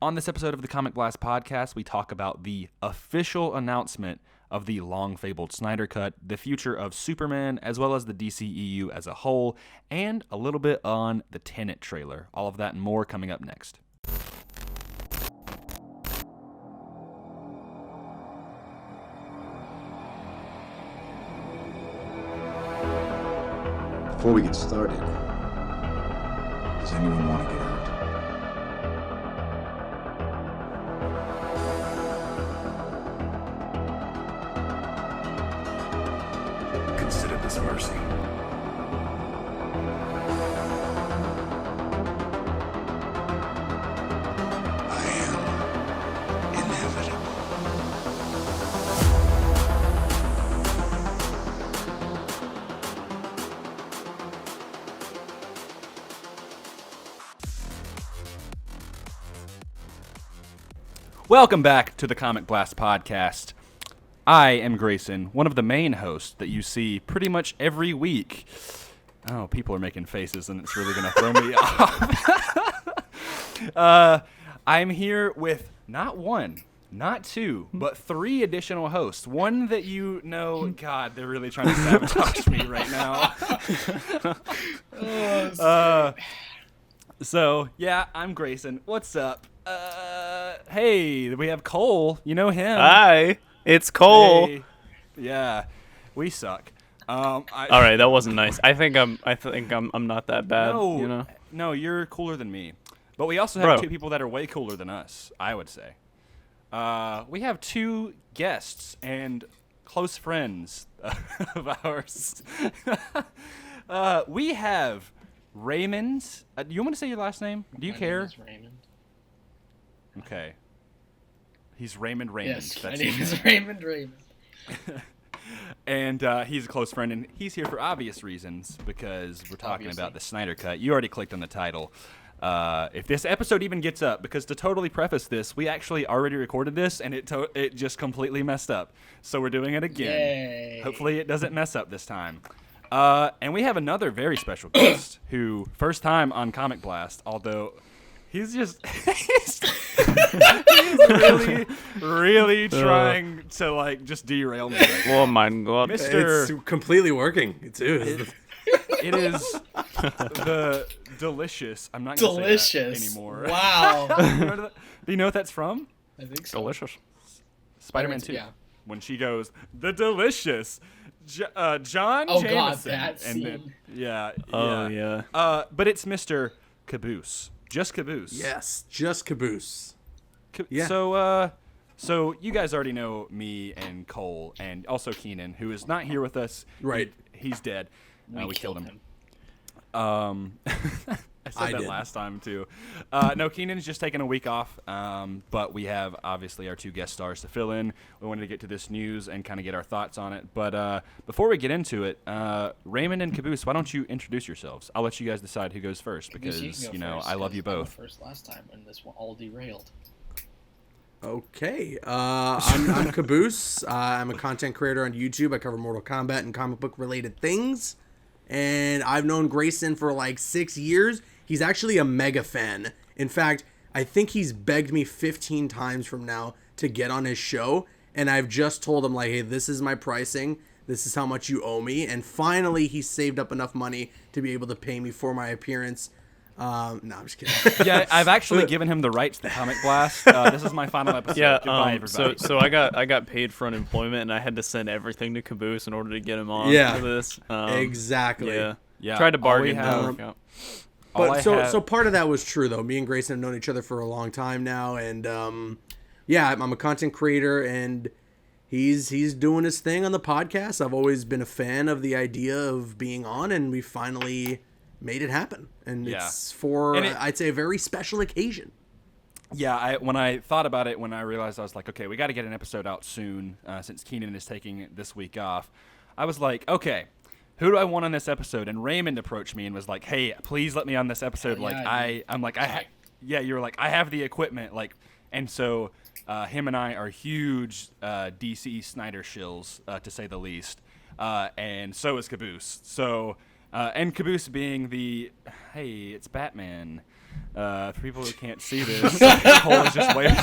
On this episode of the Comic Blast podcast, we talk about the official announcement of the long-fabled Snyder Cut, the future of Superman, as well as the DCEU as a whole, and a little bit on the Tenet trailer. All of that and more coming up next. Before we get started, does anyone want to get out? Consider this mercy. I am inevitable. Welcome back to the Comic Blast podcast. I am Grayson, one of the main hosts that you see pretty much every week. Oh, people are making faces and it's really going to throw me off. I'm here with not one, not two, but three additional hosts. One that you know, God, they're really trying to sabotage me right now. So, yeah, I'm Grayson. What's up? Hey, we have Cole. You know him. Hi, it's Cole. Hey. Yeah, we suck. All right, that wasn't nice. I think I'm not that bad. No, you know. No, you're cooler than me. But we also have two people that are way cooler than us, I would say. We have two guests and close friends of ours. We have Raymond. Do you want to say your last name? Do you care? My name is Raymond. Okay. He's Raymond. Yes, That's my name his is Raymond. And he's a close friend, and he's here for obvious reasons because we're talking about the Snyder Cut. You already clicked on the title. If this episode even gets up, because to totally preface this, we actually already recorded this, and it just completely messed up. So we're doing it again. Yay. Hopefully it doesn't mess up this time. And we have another very special guest who, first time on Comic Blast, although he's just he's really trying to like just derail me. Right Oh my God, Mr. It's completely working too. It is the delicious. I'm not gonna say that anymore. Wow. Do you know what that's from? I think so. delicious. Spider-Man 2. Yeah. When she goes, the delicious John Oh Jameson. God, that scene. And then, yeah. Oh yeah. But it's Mr. Caboose. Just Caboose. Yes, just Caboose. Yeah. So you guys already know me and Cole and also Keenan, who is not here with us. Right. He's dead. We killed him. I said I that did. last time too. No, Keenan's just taking a week off. But we have obviously our two guest stars to fill in. We wanted to get to this news and kind of get our thoughts on it. But before we get into it, Raymond and Caboose, why don't you introduce yourselves? I'll let you guys decide who goes first because You can go first, I love you 'cause I both. went first last time, and this one all derailed. Okay. I'm Caboose. I'm a content creator on YouTube. I cover Mortal Kombat and comic book related things. And I've known Grayson for like 6 years. He's actually a mega fan. In fact, I think he's begged me 15 times from now to get on his show. And I've just told him like, hey, this is my pricing. This is how much you owe me. And finally, he saved up enough money to be able to pay me for my appearance. No, I'm just kidding. Yeah, I've actually given him the rights to Comic Blast. This is my final episode. Yeah. Goodbye, everybody. So I got paid for unemployment, and I had to send everything to Caboose in order to get him on Yeah. for this. Exactly. Yeah, Tried to all we bargain. have- Yeah. But so part of that was true though. Me and Grayson have known each other for a long time now, and yeah, I'm a content creator, and he's doing his thing on the podcast. I've always been a fan of the idea of being on, and we finally made it happen. And it's for I'd say a very special occasion. Yeah, when I thought about it, when I realized I was like, okay, we got to get an episode out soon since Keenan is taking this week off. I was like, okay, who do I want on this episode? And Raymond approached me and was like, hey, please let me on this episode. You were like, I have the equipment. Like, and so him and I are huge DC Snyder shills, to say the least. And so is Caboose. So, and Caboose being the, hey, it's Batman. For people who can't see this, Cole is just waving.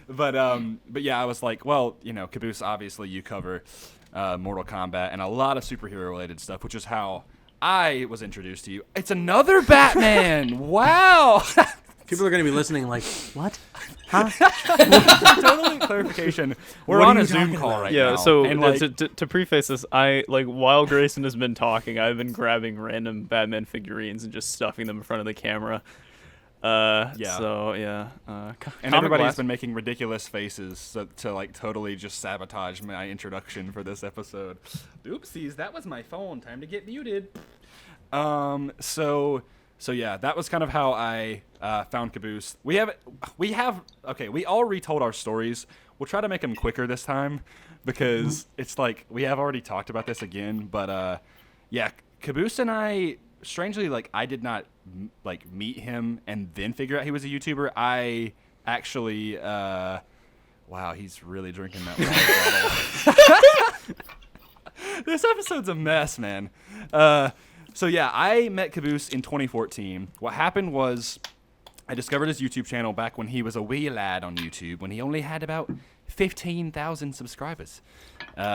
But yeah, I was like, well, Caboose, obviously you cover Mortal Kombat and a lot of superhero-related stuff, which is how I was introduced to you. It's another Batman! Wow! People are going to be listening like, what? Huh? Totally clarification. We're What on are a you Zoom talking call about? right Yeah, now. so and like, to preface this, while Grayson has been talking, I've been grabbing random Batman figurines and just stuffing them in front of the camera. Yeah. So yeah. and everybody's been making ridiculous faces to like totally just sabotage my introduction for this episode. Oopsies, that was my phone. Time to get muted. So yeah, that was kind of how I found Caboose. We all retold our stories. We'll try to make them quicker this time because it's like we have already talked about this again. But yeah, Caboose and I, strangely, like I did not meet him and then figure out he was a YouTuber. I actually, wow, he's really drinking that water bottle. This episode's a mess, man. So yeah, I met Caboose in 2014. What happened was I discovered his YouTube channel back when he was a wee lad on YouTube, when he only had about 15,000 subscribers.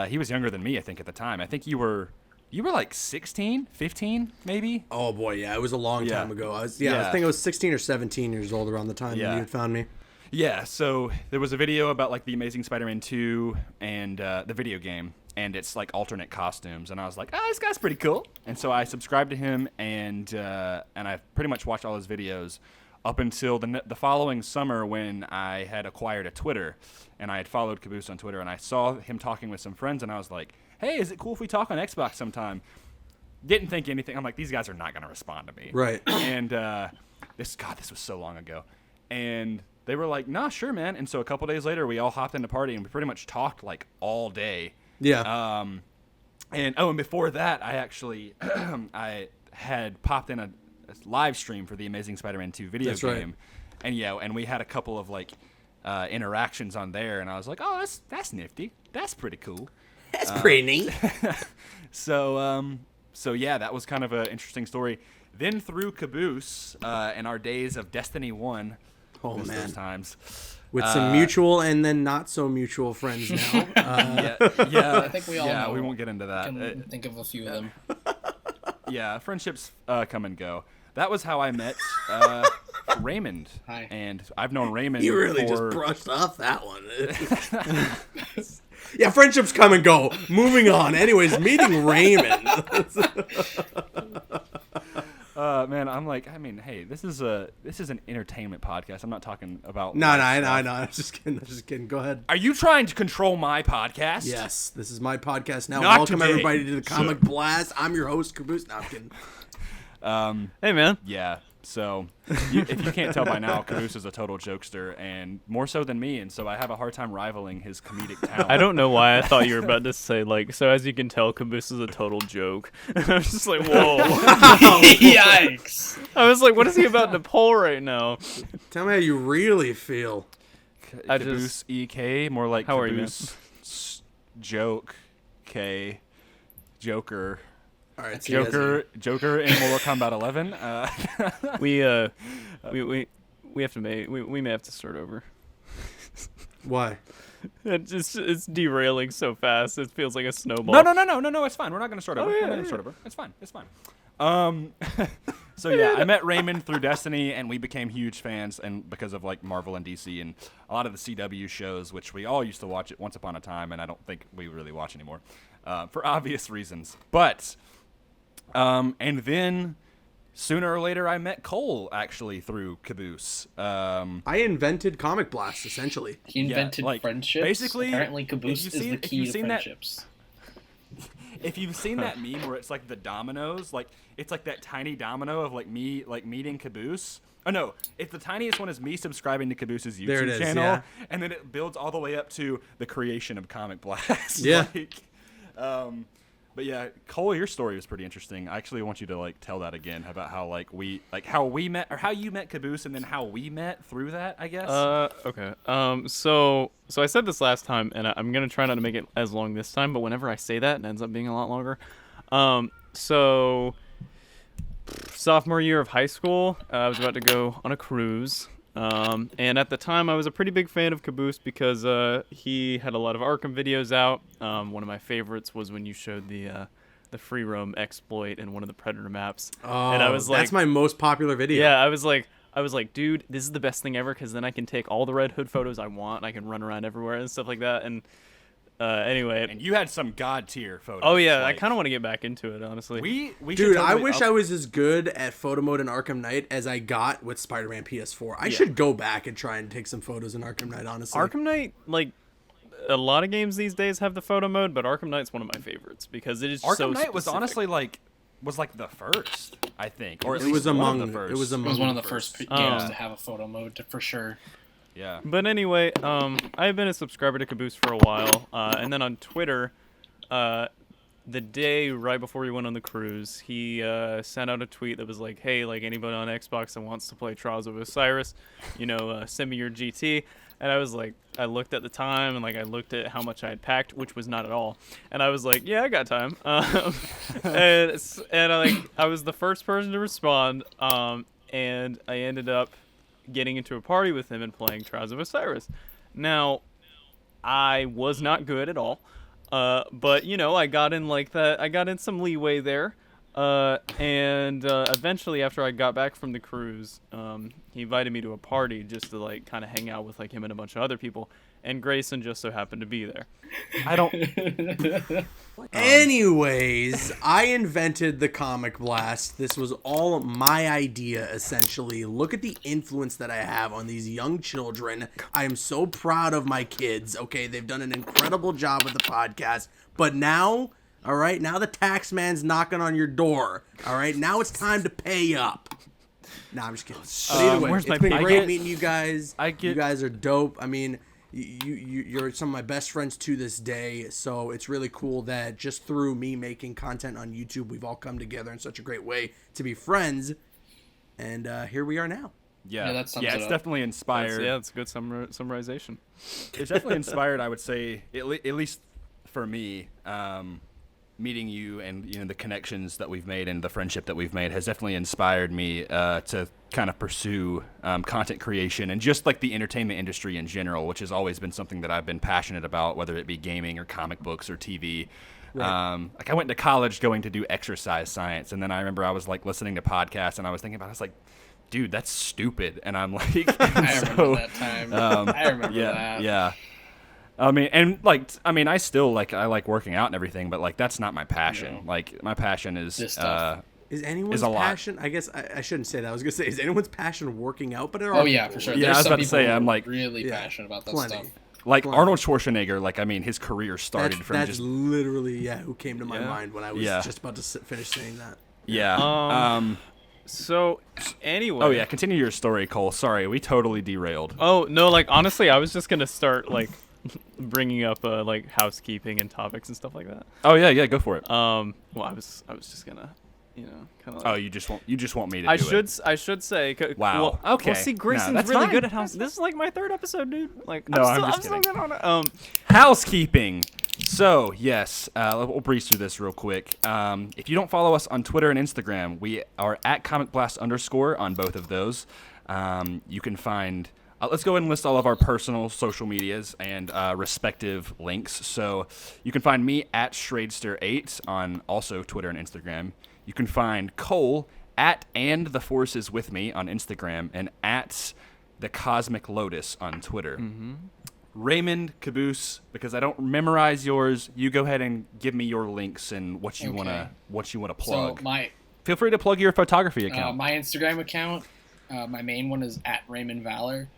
He was younger than me, I think, at the time. I think you were like 16, 15, maybe? Oh, boy, yeah. It was a long time ago. I think I was 16 or 17 years old around the time when you had found me. Yeah, so there was a video about like the Amazing Spider-Man 2 and the video game, and it's like alternate costumes, and I was like, this guy's pretty cool. And so I subscribed to him, and I pretty much watched all his videos up until the following summer when I had acquired a Twitter, and I had followed Caboose on Twitter, and I saw him talking with some friends, and I was like, hey, is it cool if we talk on Xbox sometime? Didn't think anything. I'm like, these guys are not going to respond to me. Right. And this was so long ago. And they were like, nah, sure, man. And so a couple days later, we all hopped in the party, and we pretty much talked like all day. Yeah. And before that, I actually I had popped in a live stream for the Amazing Spider-Man 2 video game. Right. And we had a couple of like interactions on there, and I was like, oh, that's nifty. That's pretty cool. That's pretty neat. So yeah, that was kind of an interesting story. Then through Caboose and our days of Destiny 1, those times. With some mutual and then not so mutual friends now. Yeah. I think we all know. We won't get into that. Can think of a few of them. Yeah, friendships come and go. That was how I met Raymond. Hi. And I've known Raymond You really just brushed off that one. Yeah, friendships come and go. Moving on. Anyways, meeting Raymond. Man, I'm like, I mean, hey, this is an entertainment podcast. I'm not talking about. No, I know. I'm just kidding. Go ahead. Are you trying to control my podcast? Yes, this is my podcast now. Not Welcome today, everybody to the Comic Blast. I'm your host, Caboose. No, I'm kidding. Hey, man. Yeah. So, if you can't tell by now, Caboose is a total jokester, and more so than me, and so I have a hard time rivaling his comedic talent. I don't know why I thought you were about to say, like, so as you can tell, Caboose is a total joke. I was just like, whoa. Yikes. I was like, what is he about to pull right now? Tell me how you really feel. Caboose EK, more like How are you, man? Caboose Joke K Joker. All right, so Joker in Mortal Kombat 11. We have to we may have to start over. Why? It's derailing so fast. It feels like a snowball. No. It's fine. We're not going to start over. We're not going to start over. It's fine. So yeah, I met Raymond through Destiny, and we became huge fans, and because of like Marvel and DC and a lot of the CW shows, which we all used to watch at once upon a time, and I don't think we really watch anymore, for obvious reasons. But and then sooner or later, I met Cole actually through Caboose. I invented Comic Blast essentially. He invented friendships. Basically, apparently Caboose is the key to friendships. If you've seen that meme where it's like the dominoes, like it's like that tiny domino of like me like meeting Caboose. Oh no, if the tiniest one is me subscribing to Caboose's YouTube channel, and then it builds all the way up to the creation of Comic Blast. Yeah. But yeah, Cole, your story was pretty interesting. I actually want you to like tell that again about how how we met, or how you met Caboose, and then how we met through that, I guess. Okay. So I said this last time, and I'm gonna try not to make it as long this time. But whenever I say that, it ends up being a lot longer. So sophomore year of high school. I was about to go on a cruise. And at the time, I was a pretty big fan of Caboose because he had a lot of Arkham videos out. One of my favorites was when you showed the free roam exploit in one of the Predator maps. Oh, and I was like, that's my most popular video. Yeah, I was like, dude, this is the best thing ever because then I can take all the Red Hood photos I want and I can run around everywhere and stuff like that. And anyway. And you had some god tier photos. Oh, yeah, I kind of want to get back into it, honestly. We Dude, I wish I was as good at photo mode in Arkham Knight as I got with Spider-Man PS4. I should go back and try and take some photos in Arkham Knight, honestly. Arkham Knight, like, a lot of games these days have the photo mode, but Arkham Knight's one of my favorites because it is Arkham so Knight was specific. honestly was like the first, I think, or at It least was one among of the first. it was It among was one of the the first games Oh. to have a photo mode, for sure. Yeah. But anyway, I've been a subscriber to Caboose for a while, and then on Twitter, the day right before we went on the cruise, he sent out a tweet that was like, "Hey, like anybody on Xbox that wants to play Trials of Osiris, send me your GT." And I was like, I looked at the time and like I looked at how much I had packed, which was not at all. And I was like, yeah, I got time. And I was the first person to respond. And I ended up getting into a party with him and playing Trials of Osiris. Now, I was not good at all. But I got in like that. I got in some leeway there. And eventually, after I got back from the cruise, he invited me to a party just to like kind of hang out with like him and a bunch of other people. And Grayson just so happened to be there. I don't. Anyways, I invented the Comic Blast. This was all my idea, essentially. Look at the influence that I have on these young children. I am so proud of my kids. Okay, they've done an incredible job with the podcast. But now, all right, now the tax man's knocking on your door. All right, now it's time to pay up. Nah, I'm just kidding. But either way, where's it's my been pay? great meeting you guys. I get- You guys are dope. I mean, you're some of my best friends to this day, so it's really cool that just through me making content on YouTube, we've all come together in such a great way to be friends, and here we are now. Yeah, Yeah, that sums it it's up. definitely inspired. It's a good summarization. It's definitely inspired, I would say, at least for me, meeting you and the connections that we've made and the friendship that we've made has definitely inspired me to kind of pursue content creation and just like the entertainment industry in general, which has always been something that I've been passionate about, whether it be gaming or comic books or TV. Right. Like I went to college going to do exercise science, and then I remember I was like listening to podcasts and I was thinking about it, I was like, dude, that's stupid. And I'm like, I remember that time. I remember that. Yeah. I still I like working out and everything, but like that's not my passion. No. Like my passion is This stuff. Is anyone's a lot. passion? I guess I shouldn't say that. I was gonna say, is anyone's passion working out? But Oh yeah, for sure. Yeah, There's I was some about to say, people who I'm are like- really Yeah, passionate about that plenty. stuff. like Plenty. Arnold Schwarzenegger. Like I mean, his career started from That's just literally who came to my Yeah. mind when I was Yeah. just about to finish saying that. yeah. So anyway. Oh yeah, continue your story, Cole. Sorry, we totally derailed. Oh no, like honestly, I was just gonna start like bringing up like housekeeping and topics and stuff like that. Oh yeah, go for it. Well, I was just gonna, kind of. Oh, you just want me to. I do it. I should say. Wow. Well, Okay. Well, see, Grayson's that's really fine. good at house. This is like my third episode, dude. Like, No, I'm I'm just still kidding. good on it. Housekeeping. So, yes, we'll breeze through this real quick. If you don't follow us on Twitter and Instagram, we are at comicblast_ on both of those. You can find... let's go ahead and list all of our personal social medias and respective links. So you can find me at Schradester8 on also Twitter and Instagram. You can find Cole at And The Force Is With Me on Instagram and at The Cosmic Lotus on Twitter. Mm-hmm. Raymond, Caboose, because I don't memorize yours, you go ahead and give me your links and what you Okay. wanna plug. So Feel free to plug your photography account. my Instagram account, my main one is at Raymond Valor,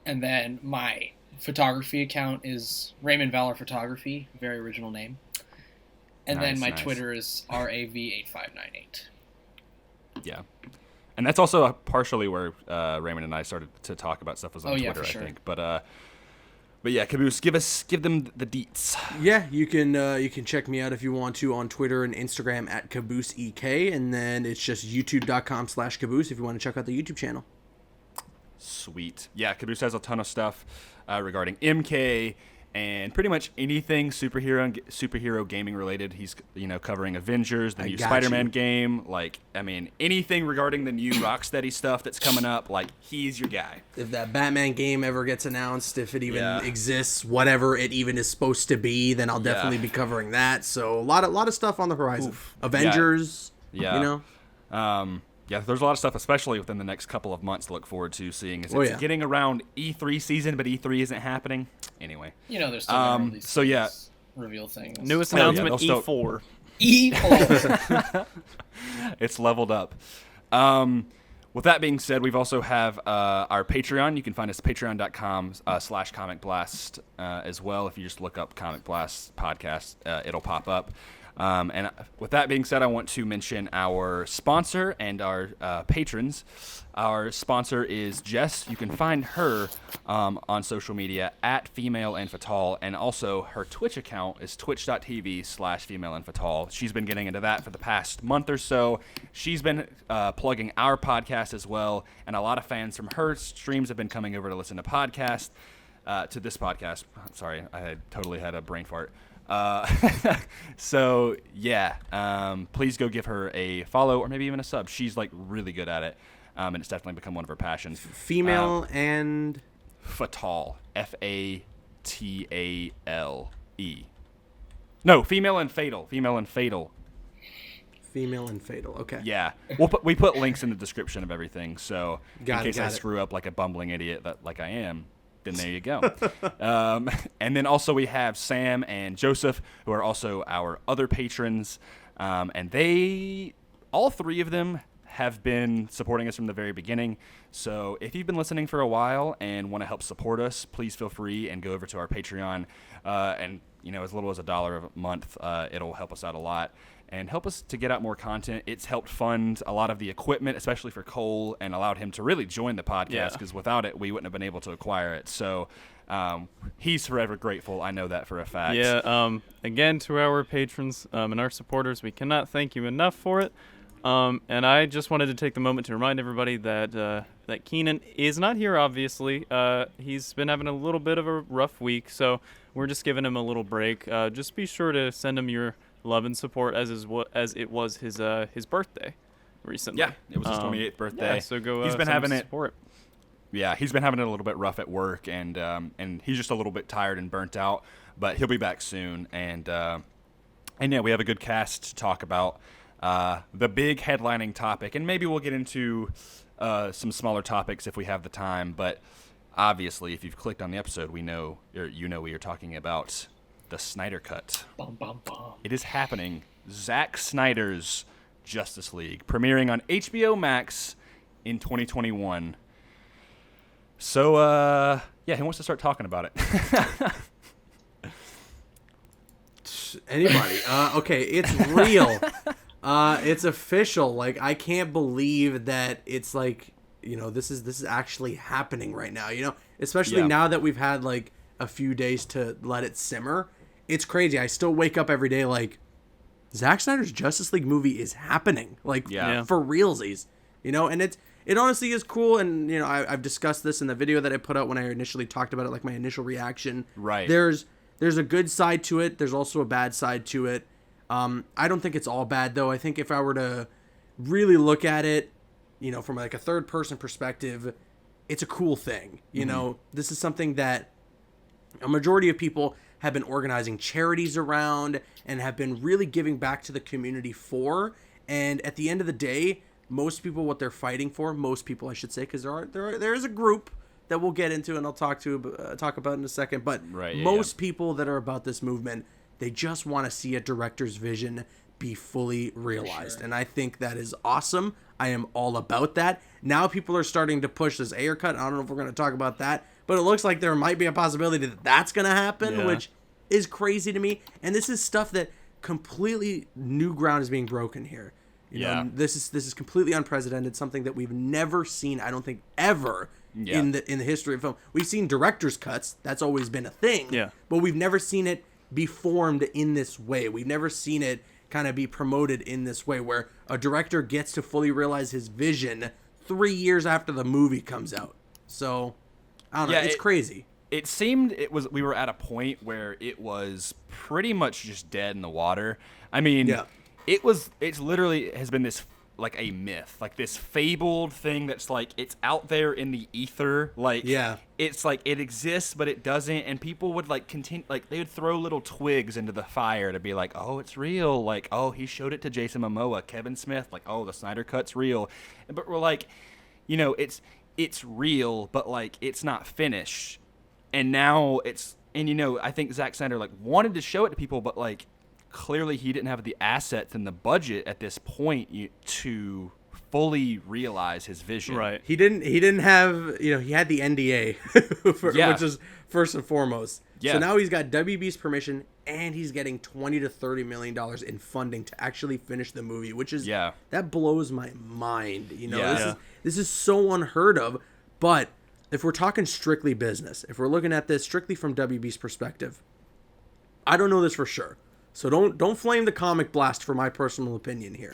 and then my photography account is Raymond Valor Photography, very original name. And then my Nice. Twitter is RAV8598. Yeah. And that's also partially where Raymond and I started to talk about stuff was on Oh, yeah, Twitter, for sure. I think. But yeah, Caboose, give them the deets. Yeah, you can check me out if you want to on Twitter and Instagram at CabooseEK, and then it's just youtube.com/Caboose if you want to check out the YouTube channel. Sweet. Yeah, Caboose has a ton of stuff regarding MK and pretty much anything superhero gaming related. He's covering Avengers, the new Spider-Man game, anything regarding the new Rocksteady stuff that's coming up. Like, he's your guy. If that Batman game ever gets announced, if it even exists, whatever it even is supposed to be, then I'll definitely be covering that. So a lot of stuff on the horizon. Avengers, Yeah, there's a lot of stuff, especially within the next couple of months, to look forward to seeing. It's getting around E3 season, but E3 isn't happening. Anyway. There's still gonna release these reveal things. Newest announcement, E4. E4. It's leveled up. With that being said, we've also have our Patreon. You can find us at patreon.com/comicblast as well. If you just look up Comic Blast Podcast, it'll pop up. And with that being said, I want to mention our sponsor and our patrons. Our sponsor is Jess. You can find her on social media at Female and Fatal, and also her Twitch account is twitch.tv/Female and Fatal. She's been getting into that for the past month or so. She's been plugging our podcast as well, and a lot of fans from her streams have been coming over to listen to this podcast. Sorry, I totally had a brain fart. Please go give her a follow or maybe even a sub. She's really good at it, and it's definitely become one of her passions. Female and Fatal, Fatale. No, Female and Fatal. Okay. Yeah, we put links in the description of everything, so in case I screw up like a bumbling idiot like I am. Then there you go. And then also we have Sam and Joseph, who are also our other patrons. And all three of them have been supporting us from the very beginning. So if you've been listening for a while and want to help support us, please feel free and go over to our Patreon. And as little as $1 a month, it'll help us out a lot and help us to get out more content. It's helped fund a lot of the equipment, especially for Cole, and allowed him to really join the podcast, because without it, we wouldn't have been able to acquire it. So he's forever grateful. I know that for a fact. Yeah, again, to our patrons and our supporters, we cannot thank you enough for it. And I just wanted to take the moment to remind everybody that Keenan is not here, obviously. He's been having a little bit of a rough week, so we're just giving him a little break. Just be sure to send him your love and support as it was his birthday recently. Yeah, it was his 28th birthday. Yeah, so go. He's been having it. Support. Yeah, he's been having it a little bit rough at work, and he's just a little bit tired and burnt out. But he'll be back soon, and yeah, we have a good cast to talk about the big headlining topic, and maybe we'll get into some smaller topics if we have the time. But obviously, if you've clicked on the episode, we are talking about the Snyder Cut. Bum, bum, bum. It is happening. Zack Snyder's Justice League, premiering on HBO Max in 2021. So, who wants to start talking about it? Anybody. Okay, it's real. It's official. I can't believe that it's this is actually happening right now, especially now that we've had a few days to let it simmer. It's crazy. I still wake up every day Zack Snyder's Justice League movie is happening. For realsies, and it honestly is cool. And I've discussed this in the video that I put out when I initially talked about it, my initial reaction. Right. There's a good side to it. There's also a bad side to it. I don't think it's all bad though. I think if I were to really look at it, from a third person perspective, it's a cool thing. This is something that a majority of people have been organizing charities around and have been really giving back to the community for. And at the end of the day, most people, what they're fighting for, because there is a group that we'll get into and I'll talk about in a second. But most people that are about this movement, they just want to see a director's vision be fully realized. And I think that is awesome. I am all about that. Now people are starting to push this Ayer cut. I don't know if we're going to talk about that, but it looks like there might be a possibility that that's going to happen, which is crazy to me. And this is stuff that completely new ground is being broken here. You know, this is completely unprecedented, something that we've never seen, I don't think, ever in the history of film. We've seen director's cuts. That's always been a thing. Yeah. But we've never seen it be formed in this way. We've never seen it kind of be promoted in this way, where a director gets to fully realize his vision 3 years after the movie comes out. So, I don't know. It's crazy. it seemed we were at a point where it was pretty much just dead in the water. I mean, it's literally has been this like a myth, like this fabled thing that's like it's out there in the ether, like it's like it exists but it doesn't, and people would like continue, like they would throw little twigs into the fire to be like, oh, it's real, like, oh, he showed it to Jason Momoa, Kevin Smith, like, oh, the Snyder Cut's real, but we're like, you know, it's real, but like it's not finished, and now and you know, I think Zack Snyder like wanted to show it to people, but like clearly he didn't have the assets and the budget at this point to fully realize his vision. Right. He didn't have, you know, he had the NDA, which is first and foremost. Yeah. So now he's got WB's permission and he's getting $20 to $30 million in funding to actually finish the movie, which is, that blows my mind. You know, this is so unheard of. But if we're talking strictly business, if we're looking at this strictly from WB's perspective, I don't know this for sure. So don't flame the Comic Blast for my personal opinion here.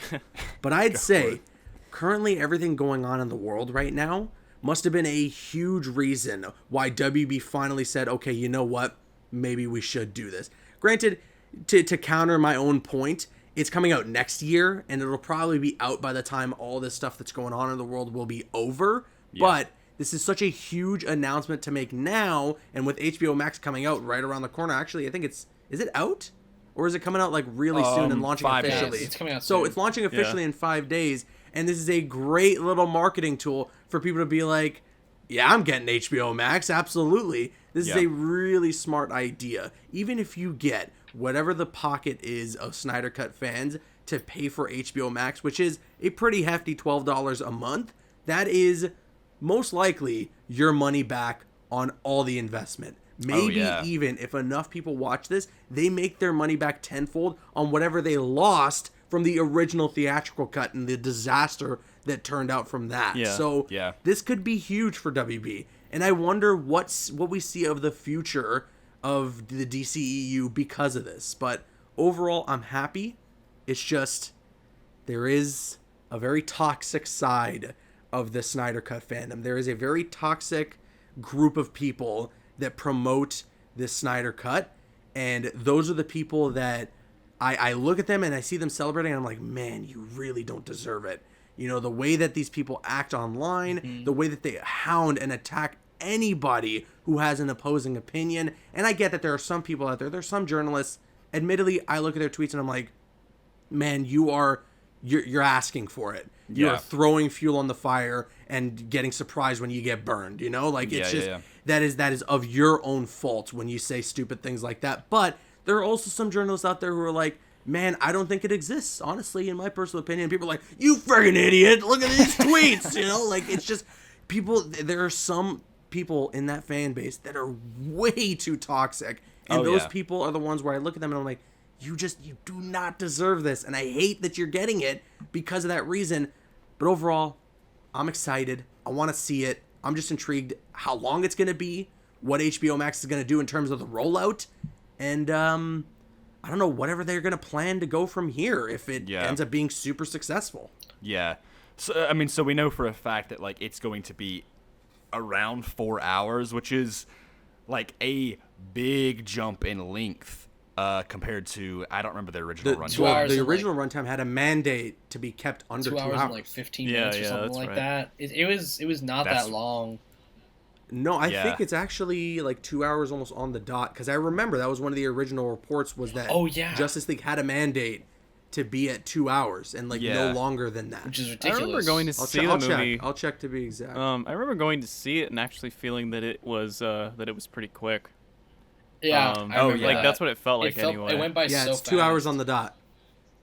But I'd say currently everything going on in the world right now must have been a huge reason why WB finally said, okay, you know what? Maybe we should do this. Granted, to counter my own point, it's coming out next year, and it'll probably be out by the time all this stuff that's going on in the world will be over. Yeah. But this is such a huge announcement to make now, and with HBO Max coming out right around the corner, actually, I think is it out? Or is it coming out like really soon and launching officially? Days. It's coming out soon. So it's launching officially in 5 days. And this is a great little marketing tool for people to be like, yeah, I'm getting HBO Max. Absolutely. This is a really smart idea. Even if you get whatever the pocket is of Snyder Cut fans to pay for HBO Max, which is a pretty hefty $12 a month, that is most likely your money back on all the investment. Maybe even if enough people watch this, they make their money back tenfold on whatever they lost from the original theatrical cut and the disaster that turned out from that. Yeah. So this could be huge for WB. And I wonder what we see of the future of the DCEU because of this. But overall, I'm happy. It's just there is a very toxic side of the Snyder Cut fandom. There is a very toxic group of people that promote this Snyder Cut, and those are the people that I look at them and I see them celebrating and I'm like, man, you really don't deserve it. You know, the way that these people act online, the way that they hound and attack anybody who has an opposing opinion. And I get that there are some people out there's some journalists, admittedly, I look at their tweets and I'm like, man, you're asking for it. You're throwing fuel on the fire and getting surprised when you get burned, you know? Like, it's that is of your own fault when you say stupid things like that. But there are also some journalists out there who are like, man, I don't think it exists, honestly, in my personal opinion. People are like, you friggin' idiot, look at these tweets, you know? Like, it's just, there are some people in that fan base that are way too toxic. And those people are the ones where I look at them and I'm like, you do not deserve this. And I hate that you're getting it because of that reason. But overall, I'm excited. I want to see it. I'm just intrigued how long it's going to be, what HBO Max is going to do in terms of the rollout. And I don't know, whatever they're going to plan to go from here if it ends up being super successful. Yeah. So, I mean, so we know for a fact that, like, it's going to be around 4 hours, which is, like, a big jump in length. Compared to, I don't remember the original runtime. The original runtime had a mandate to be kept under 2 hours. 2 hours and like 15 minutes or something like that. It was not that long. No, I think it's actually like 2 hours almost on the dot. Because I remember that was one of the original reports was that Justice League had a mandate to be at 2 hours and like no longer than that. Which is ridiculous. I remember going to see the movie. I'll check to be exact. I remember going to see it and actually feeling that it was pretty quick. Yeah. Like that's what it felt like anyway. It went by so fast. Yeah, it's 2 hours on the dot.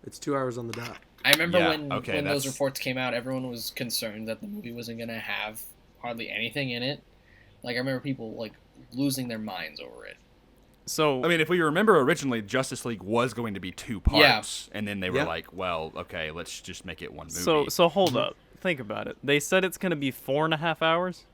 It's 2 hours on the dot. I remember when those reports came out, everyone was concerned that the movie wasn't going to have hardly anything in it. Like, I remember people, like, losing their minds over it. So, I mean, if we remember originally, Justice League was going to be 2 parts, and then they were like, well, okay, let's just make it one movie. So hold up. Think about it. They said it's going to be 4.5 hours?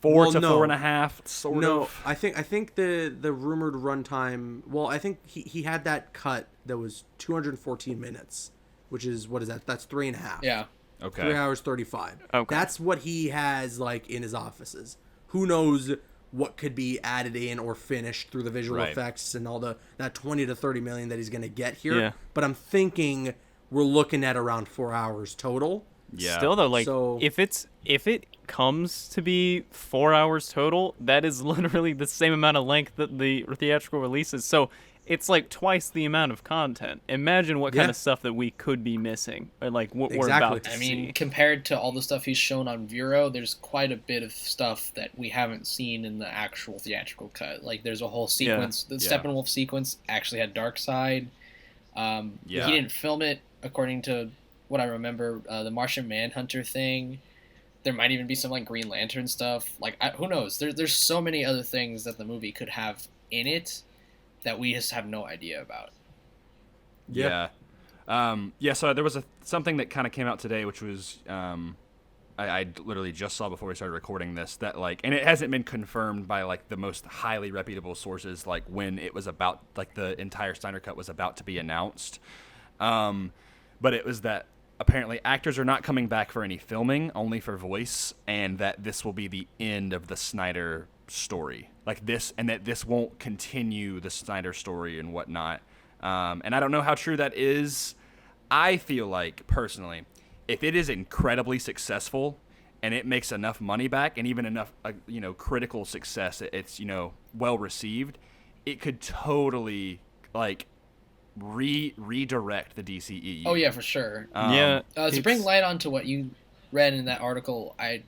4 to 4.5, sort of. No, I think the rumored runtime. Well, I think he had that cut that was 214 minutes, which is what is that? That's 3.5. Yeah. Okay. 3 hours 35. Okay. That's what he has like in his offices. Who knows what could be added in or finished through the visual Right. effects and all that 20 to 30 million that he's going to get here. Yeah. But I'm thinking we're looking at around 4 hours total. Yeah. Still though, like So- if it comes to be 4 hours total, that is literally the same amount of length that the theatrical release is. So it's like twice the amount of content. Imagine what kind Yeah. of stuff that we could be missing, or like what we're Exactly. about to I mean, see. compared to all the stuff he's shown on Vero, there's quite a bit of stuff that we haven't seen in the actual theatrical cut. Like, there's a whole sequence. The Yeah. Steppenwolf sequence actually had Darkseid. Yeah. He didn't film it, according to what I remember. The Martian Manhunter thing. There might even be some like Green Lantern stuff. Like, who knows? There's so many other things that the movie could have in it that we just have no idea about. Yeah. So there was something that kind of came out today, which was I literally just saw before we started recording this, that like, and it hasn't been confirmed by like the most highly reputable sources, like when it was about, like the entire Snyder Cut was about to be announced. But it was that apparently actors are not coming back for any filming, only for voice, and that this will be the end of the Snyder story. Like this, and that this won't continue the Snyder story and whatnot. And I don't know how true that is. I feel like, personally, if it is incredibly successful and it makes enough money back and even enough, critical success, it's, well received, it could totally, like, redirect the DCEU. Oh yeah, for sure. Yeah. To bring light onto what you read in that article, I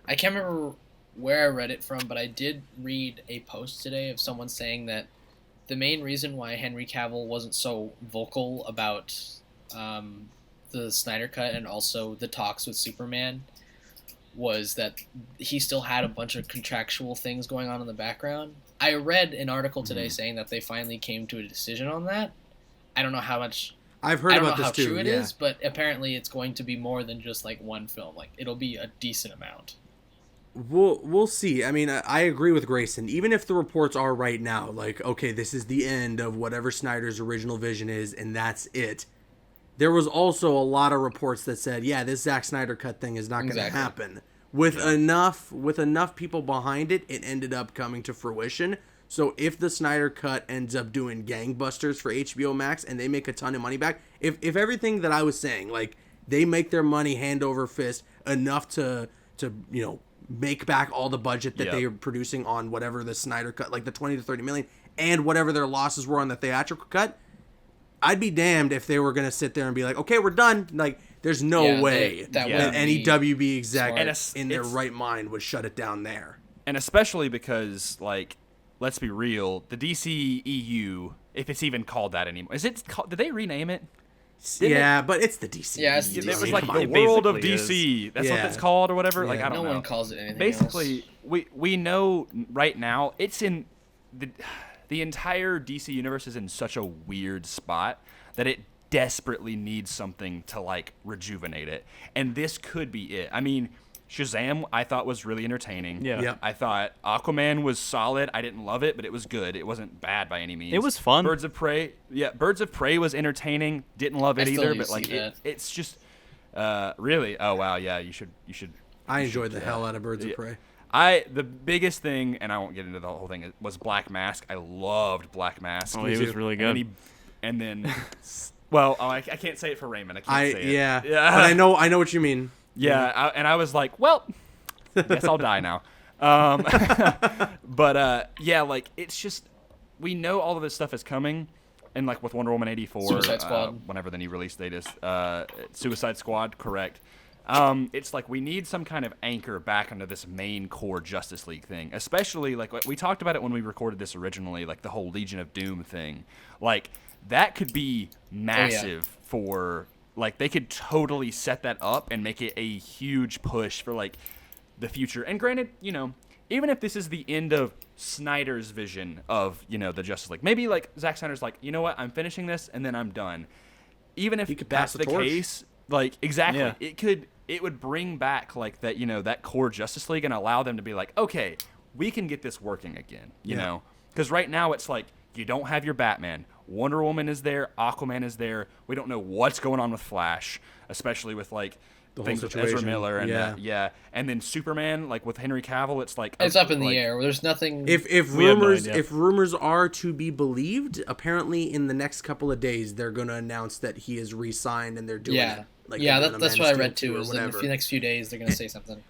can't remember where I read it from, but I did read a post today of someone saying that the main reason why Henry Cavill wasn't so vocal about the Snyder Cut and also the talks with Superman was that he still had a bunch of contractual things going on in the background. I read an article today saying that they finally came to a decision on that. I don't know how much. I've heard I don't about know how this too. true it yeah. is, but apparently it's going to be more than just like one film. Like, it'll be a decent amount. We'll see. I mean, I agree with Grayson. Even if the reports are right now, like, okay, this is the end of whatever Snyder's original vision is, and that's it. There was also a lot of reports that said, yeah, this Zack Snyder cut thing is not going to Exactly. happen. With enough people behind it, it ended up coming to fruition. So if the Snyder cut ends up doing gangbusters for HBO Max and they make a ton of money back, if everything that I was saying, like, they make their money hand over fist enough to make back all the budget that they are producing on whatever the Snyder cut, like the 20 to 30 million, and whatever their losses were on the theatrical cut, I'd be damned if they were going to sit there and be like, okay, we're done. Like, there's no way that any WB exec in their right mind would shut it down there. And especially because, like, let's be real, the DCEU, if it's even called that anymore, did they rename it? But it's the DC. Yeah, it's the It DC. was like Come the on. world of Basically DC. That's Yeah. what it's called or whatever. Yeah. Like, I don't No know. one calls it anything Basically, else. we know right now it's in the entire DC universe is in such a weird spot that it desperately needs something to, like, rejuvenate it. And this could be it. I mean, Shazam I thought was really entertaining. Yeah. Yep. I thought Aquaman was solid. I didn't love it, but it was good. It wasn't bad by any means. It was fun. Birds of Prey was entertaining. Didn't love it I still either, need but to like see that. it's just really. Oh wow, yeah, you should. I enjoyed the hell out of Birds of Prey. The biggest thing, and I won't get into the whole thing, was Black Mask. I loved Black Mask. Oh, he was really good. And then, well, I can't say it for Raymond. I can't say it. Yeah. But I know what you mean. Yeah, and I was like, well, guess I'll die now. But like, it's just, we know all of this stuff is coming, and like with Wonder Woman 84, Suicide Squad. whenever the new release date is, Suicide Squad, correct. It's like we need some kind of anchor back into this main core Justice League thing, especially like we talked about it when we recorded this originally, like the whole Legion of Doom thing. Like, that could be massive for, like, they could totally set that up and make it a huge push for, like, the future. And granted, even if this is the end of Snyder's vision of, the Justice League, maybe, like, Zack Snyder's like, you know what, I'm finishing this and then I'm done. Even if He could that's pass the the torch. case, like, exactly, Yeah. it would bring back, like, that, that core Justice League and allow them to be like, okay, we can get this working again, you know? Because right now it's like, you don't have your Batman. Wonder Woman is there. Aquaman is there. We don't know what's going on with Flash, especially with, like, The whole things with Ezra situation. Miller and Yeah. and then Superman, like with Henry Cavill, it's like It's up in like, the air. There's nothing. If We have no rumors idea. if rumors are to be believed, apparently in the next couple of days they're going to announce that he is re-signed and they're doing yeah, it. Like yeah, they're doing that's a what I Man of read Steel too. 2 or Is in the whatever. next few days they're gonna say something.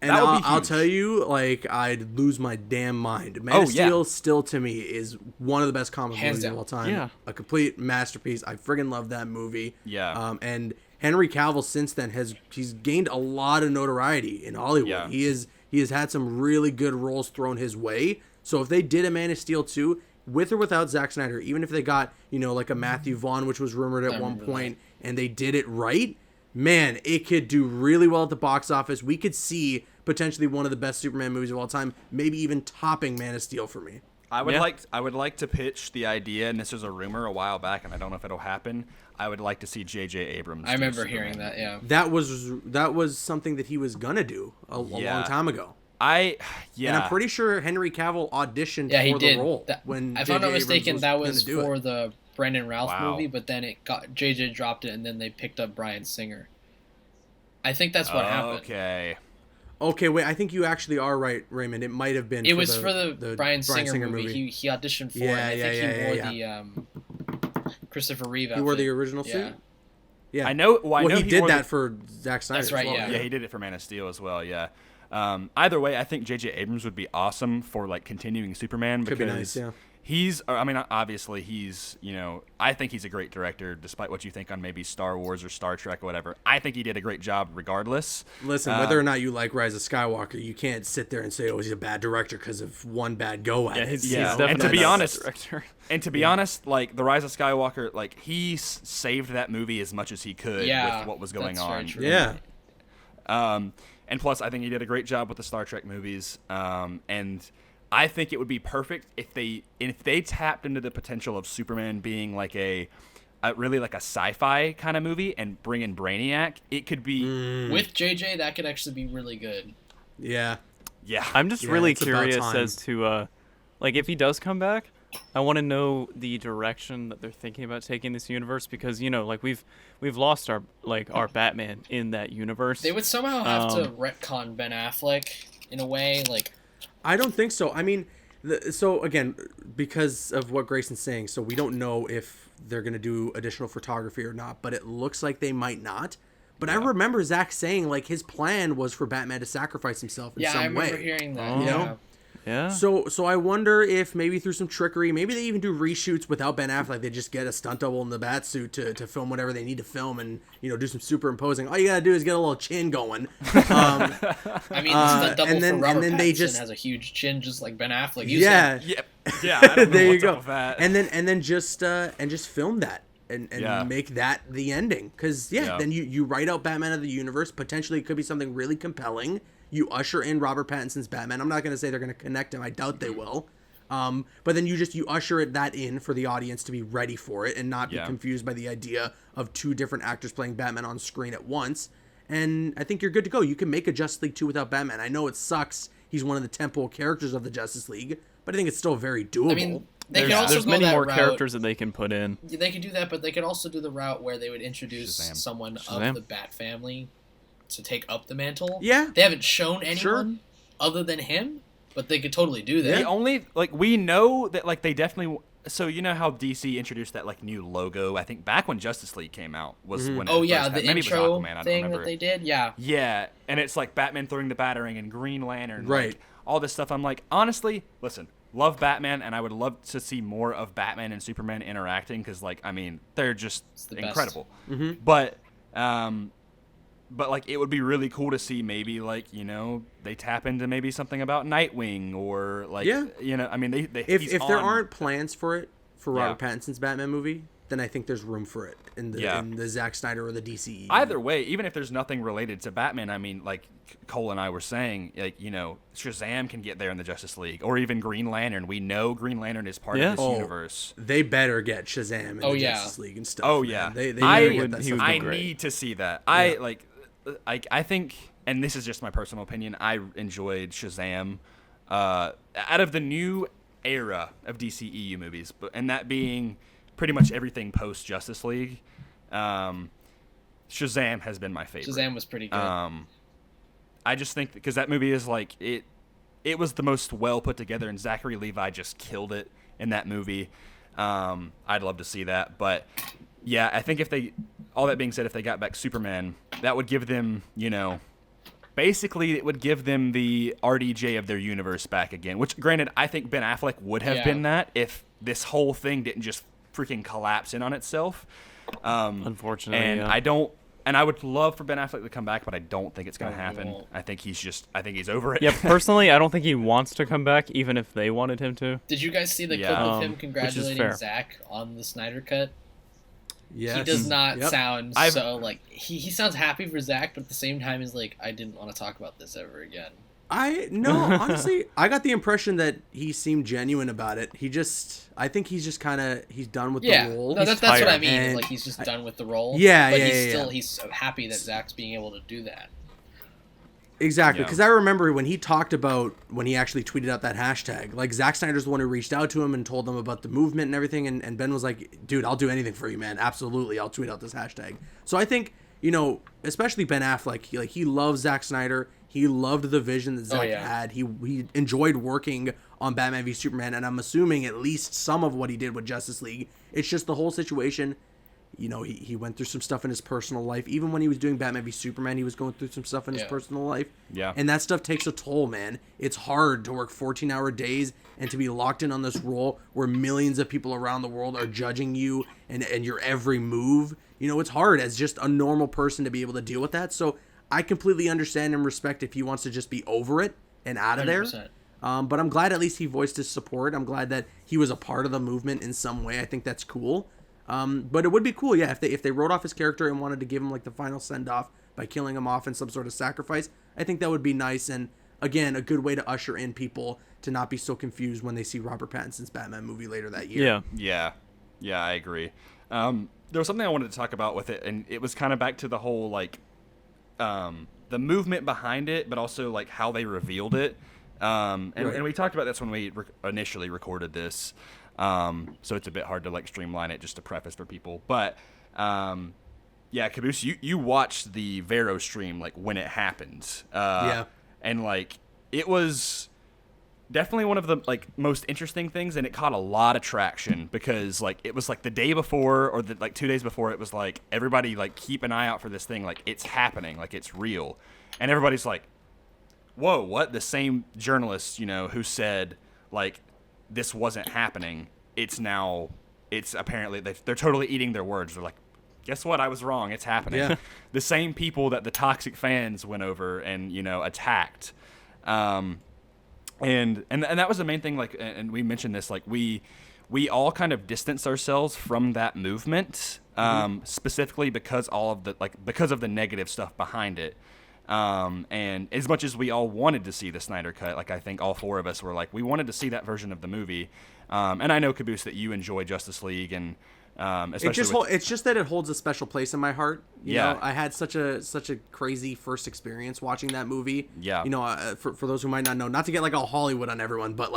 And That would be I'll huge. tell you, like, I'd lose my damn mind. Man Oh, of yeah. Steel still to me is one of the best comic Hands movies down. of all time. Yeah. A complete masterpiece. I friggin' love that movie. Yeah. And Henry Cavill since then he's gained a lot of notoriety in Hollywood. Yeah. He has had some really good roles thrown his way. So if they did a Man of Steel 2, with or without Zack Snyder, even if they got, like a Matthew Vaughn, which was rumored at one remember point, and they did it right, man, it could do really well at the box office. We could see potentially one of the best Superman movies of all time, maybe even topping Man of Steel for me. I would Yeah. like to pitch the idea, and this was a rumor a while back, and I don't know if it'll happen. I would like to see J.J. Abrams. I do remember Superman. hearing that. Yeah. That was something that he was gonna do a Yeah. long time ago. Yeah. And I'm pretty sure Henry Cavill auditioned Yeah, he for did. the role That- when if I'm not J.J. Abrams mistaken, that gonna was do it. for the Brandon Routh Wow. movie, but then it got JJ dropped it, and then they picked up Bryan Singer. I think that's what happened. Okay. Okay, wait. I think you actually are right, Raymond. It might have been. It was for the Bryan Singer, movie. movie. He auditioned for Yeah, it. I think yeah, he wore the Christopher Reeve He wore the outfit. original suit. Yeah. Yeah, I know. Well, I know he did wore that the- for Zack Snyder. That's right, as well. yeah. Yeah, he did it for Man of Steel as well. Yeah. Either way, I think J.J. Abrams would be awesome for like continuing Superman Could because be nice, yeah. he's. I mean, obviously he's. I think he's a great director, despite what you think on maybe Star Wars or Star Trek or whatever. I think he did a great job regardless. Listen, whether or not you like Rise of Skywalker, you can't sit there and say, "Oh, he's a bad director" because of one bad go at Yeah, it. he's Yeah, definitely and to be not a honest- director. And to be honest, like The Rise of Skywalker, like he saved that movie as much as he could Yeah, with what was going that's very on. true. Yeah. And plus, I think he did a great job with the Star Trek movies. And I think it would be perfect if they tapped into the potential of Superman being like a really like a sci-fi kind of movie and bring in Brainiac. It could be With JJ, that could actually be really good. Yeah. yeah. I'm just Yeah, really it's about curious time. as to, like, if he does come back, I want to know the direction that they're thinking about taking this universe because like we've lost our Batman in that universe. They would somehow have to retcon Ben Affleck in a way, like I don't think so. I mean, so again, because of what Grayson's saying, so we don't know if they're going to do additional photography or not, but it looks like they might not. But I remember Zach saying like his plan was for Batman to sacrifice himself in yeah, some I remember way. hearing that. Oh. You know? Yeah. So I wonder if maybe through some trickery, maybe they even do reshoots without Ben Affleck. They just get a stunt double in the bat suit to film whatever they need to film and do some superimposing. All you gotta do is get a little chin going. I mean, the double and then- for Robert and then they Pattinson just- has a huge chin, just like Ben Affleck. Yeah, Yeah. I don't know there you what's up go. with that. And then just film that and Yeah. make that the ending. Because Yeah. then you write out Batman of the Universe. Potentially, it could be something really compelling. You usher in Robert Pattinson's Batman. I'm not going to say they're going to connect him. I doubt they will. But then you usher that in for the audience to be ready for it and not be Yeah. confused by the idea of two different actors playing Batman on screen at once. And I think you're good to go. You can make a Justice League 2 without Batman. I know it sucks. He's one of the temple characters of the Justice League, but I think it's still very doable. I mean, they could also There's go many that more route. characters that they can put in. They could do that, but they could also do the route where they would introduce Shazam. someone Shazam. of the Bat family to take up the mantle. Yeah. They haven't shown anyone Sure. other than him, but they could totally do that. The only we know that they definitely. So you know how DC introduced that new logo? I think back when Justice League came out was when. Oh it yeah, first the had- maybe it was intro Aquaman, I don't thing remember. that they did. Yeah. Yeah, and it's like Batman throwing the Batarang and Green Lantern, Right. all this stuff. I'm like, honestly, listen, love Batman, and I would love to see more of Batman and Superman interacting because, they're just the best. incredible. Mm-hmm. But it would be really cool to see maybe they tap into maybe something about Nightwing or Yeah. I mean they if he's there on- aren't plans for it for Yeah. Robert Pattinson's Batman movie, then I think there's room for it in the Zack Snyder or the DCE. Either way, even if there's nothing related to Batman, I mean, like Cole and I were saying, Shazam can get there in the Justice League, or even Green Lantern. We know Green Lantern is part Yeah. of this Oh, universe. they better get Shazam in Oh, the yeah. Justice League and stuff. Oh man. yeah, they I better get that he would stuff. be I great. need to see that. Yeah. I think, and this is just my personal opinion. I enjoyed Shazam out of the new era of DCEU movies, and that being pretty much everything post Justice League. Shazam has been my favorite. Shazam was pretty good. I just think because that movie is like it was the most well put together, and Zachary Levi just killed it in that movie. I'd love to see that, but yeah, I think all that being said, if they got back Superman, that would give them, basically it would give them the RDJ of their universe back again. Which, granted, I think Ben Affleck would have been that if this whole thing didn't just freaking collapse in on itself. Unfortunately, and I would love for Ben Affleck to come back, but I don't think it's going to happen. I think he's over it. Yeah, personally, I don't think he wants to come back, even if they wanted him to. Did you guys see the clip of him congratulating Zack on the Snyder Cut? Yes. He does not sound so like he sounds happy for Zack, but at the same time he's like, I didn't want to talk about this ever again. Honestly, I got the impression that he seemed genuine about it. I think he's just he's done with the role. No, that's what I mean. Like he's just done with the role. He's so happy that Zack's being able to do that. Exactly, because I remember when he talked about when he actually tweeted out that hashtag, like Zack Snyder's the one who reached out to him and told him about the movement and everything, and Ben was like, dude, I'll do anything for you, man. Absolutely, I'll tweet out this hashtag. So I think, especially Ben Affleck, he loves Zack Snyder. He loved the vision that Zack had. He enjoyed working on Batman v Superman, and I'm assuming at least some of what he did with Justice League. It's just the whole situation. He went through some stuff in his personal life. Even when he was doing Batman v Superman, he was going through some stuff in his personal life. Yeah. And that stuff takes a toll, man. It's hard to work 14-hour days and to be locked in on this role where millions of people around the world are judging you and your every move. It's hard as just a normal person to be able to deal with that. So I completely understand and respect if he wants to just be over it and out of 100%. There. But I'm glad at least he voiced his support. I'm glad that he was a part of the movement in some way. I think that's cool. But it would be cool, if they wrote off his character and wanted to give him like the final send-off by killing him off in some sort of sacrifice. I think that would be nice, and again, a good way to usher in people to not be so confused when they see Robert Pattinson's Batman movie later that year. Yeah, I agree. There was something I wanted to talk about with it, and it was kind of back to the whole the movement behind it, but also like how they revealed it. And we talked about this when we initially recorded this. So it's a bit hard to streamline it just to preface for people. But Caboose, you watched the Vero stream when it happened. And it was definitely one of the most interesting things, and it caught a lot of traction because it was the day before or the 2 days before, it was everybody keep an eye out for this thing, it's happening, it's real. And everybody's like, whoa, what? The same journalists, who said this wasn't happening, it's apparently they're totally eating their words. They're like, guess what? I was wrong. It's happening. Yeah. The same people that the toxic fans went over and attacked, and that was the main thing. And we mentioned this. We all kind of distanced ourselves from that movement, specifically because because of the negative stuff behind it. And as much as we all wanted to see the Snyder Cut, I think all four of us were we wanted to see that version of the movie. And I know, Caboose, that you enjoy Justice League, and especially it's just that it holds a special place in my heart. You know, I had such a crazy first experience watching that movie. Yeah. For those who might not know, not to get all Hollywood on everyone, but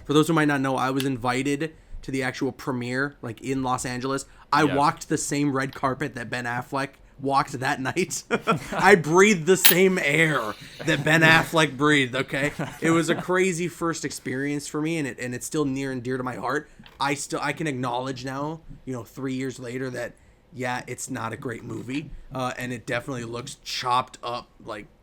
for those who might not know, I was invited to the actual premiere in Los Angeles. I walked the same red carpet that Ben Affleck walked that night. I breathed the same air that Ben Affleck breathed. Okay, it was a crazy first experience for me, and it's still near and dear to my heart. I can acknowledge now, 3 years later, that it's not a great movie, and it definitely looks chopped up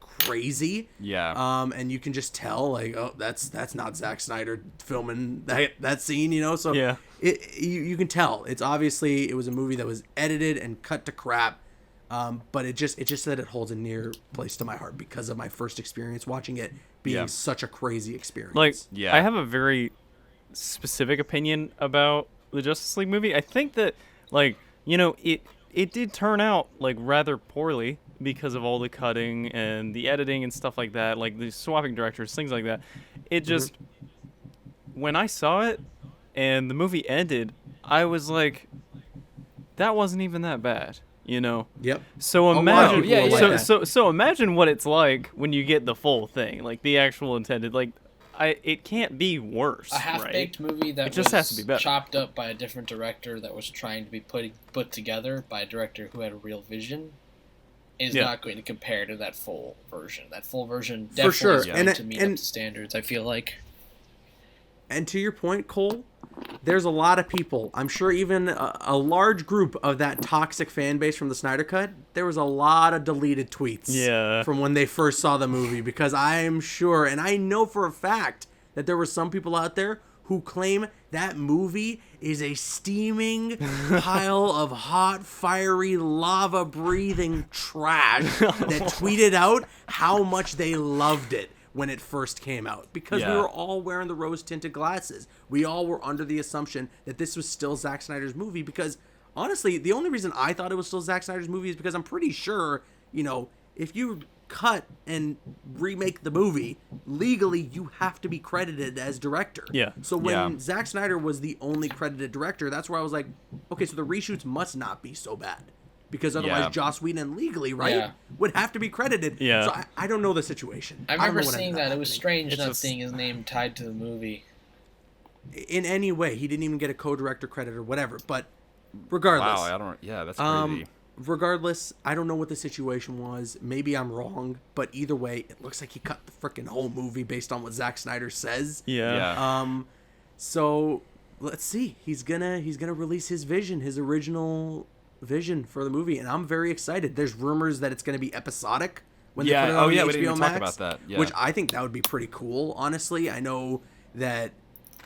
crazy. Yeah. And you can just tell that's not Zack Snyder filming that scene, so yeah. You can tell it was a movie that was edited and cut to crap. But it just that it holds a near place to my heart because of my first experience watching it being such a crazy experience. I have a very specific opinion about the Justice League movie. I think that it did turn out rather poorly because of all the cutting and the editing and stuff like that, the swapping directors, things like that. It just when I saw it and the movie ended, I was like, that wasn't even that bad. Yep. So imagine, so imagine what it's like when you get the full thing, the actual intended. It can't be worse. A half-baked movie that just has to be better. Chopped up by a different director that was trying to be put together by a director who had a real vision. is Yeah. not going to compare to that full version. That full version For definitely sure. is going And- to meet and- up to standards, I feel like. And to your point, Cole, there's a lot of people, I'm sure even a large group of that toxic fan base from the Snyder Cut, there was a lot of deleted tweets Yeah. from when they first saw the movie, because I'm sure, and I know for a fact, that there were some people out there who claim that movie is a steaming pile of hot, fiery, lava-breathing trash that tweeted out how much they loved it when it first came out, because we Yeah. were all wearing the rose-tinted glasses. We all were under the assumption that this was still Zack Snyder's movie, because honestly, the only reason I thought it was still Zack Snyder's movie is because I'm pretty sure, if you cut and remake the movie, legally you have to be credited as director. Yeah. So when Yeah. Zack Snyder was the only credited director, that's where I was like, okay, so the reshoots must not be so bad. Because otherwise, Yeah. Joss Whedon legally, right, Yeah. would have to be credited. Yeah. So I don't know the situation. I don't remember know what seeing ended up that. It was happening. strange It's not just- seeing his name tied to the movie. In any way. He didn't even get a co-director credit or whatever. But regardless. Wow, that's crazy. Regardless, I don't know what the situation was. Maybe I'm wrong, but either way, it looks like he cut the freaking whole movie based on what Zack Snyder says. Yeah. So let's see. He's gonna release his vision, his original vision for the movie, and I'm very excited. There's rumors that it's gonna be episodic when Yeah. they put it on Oh, the yeah, we HBO didn't even Max, talk about that. Yeah. which I think that would be pretty cool. Honestly, I know that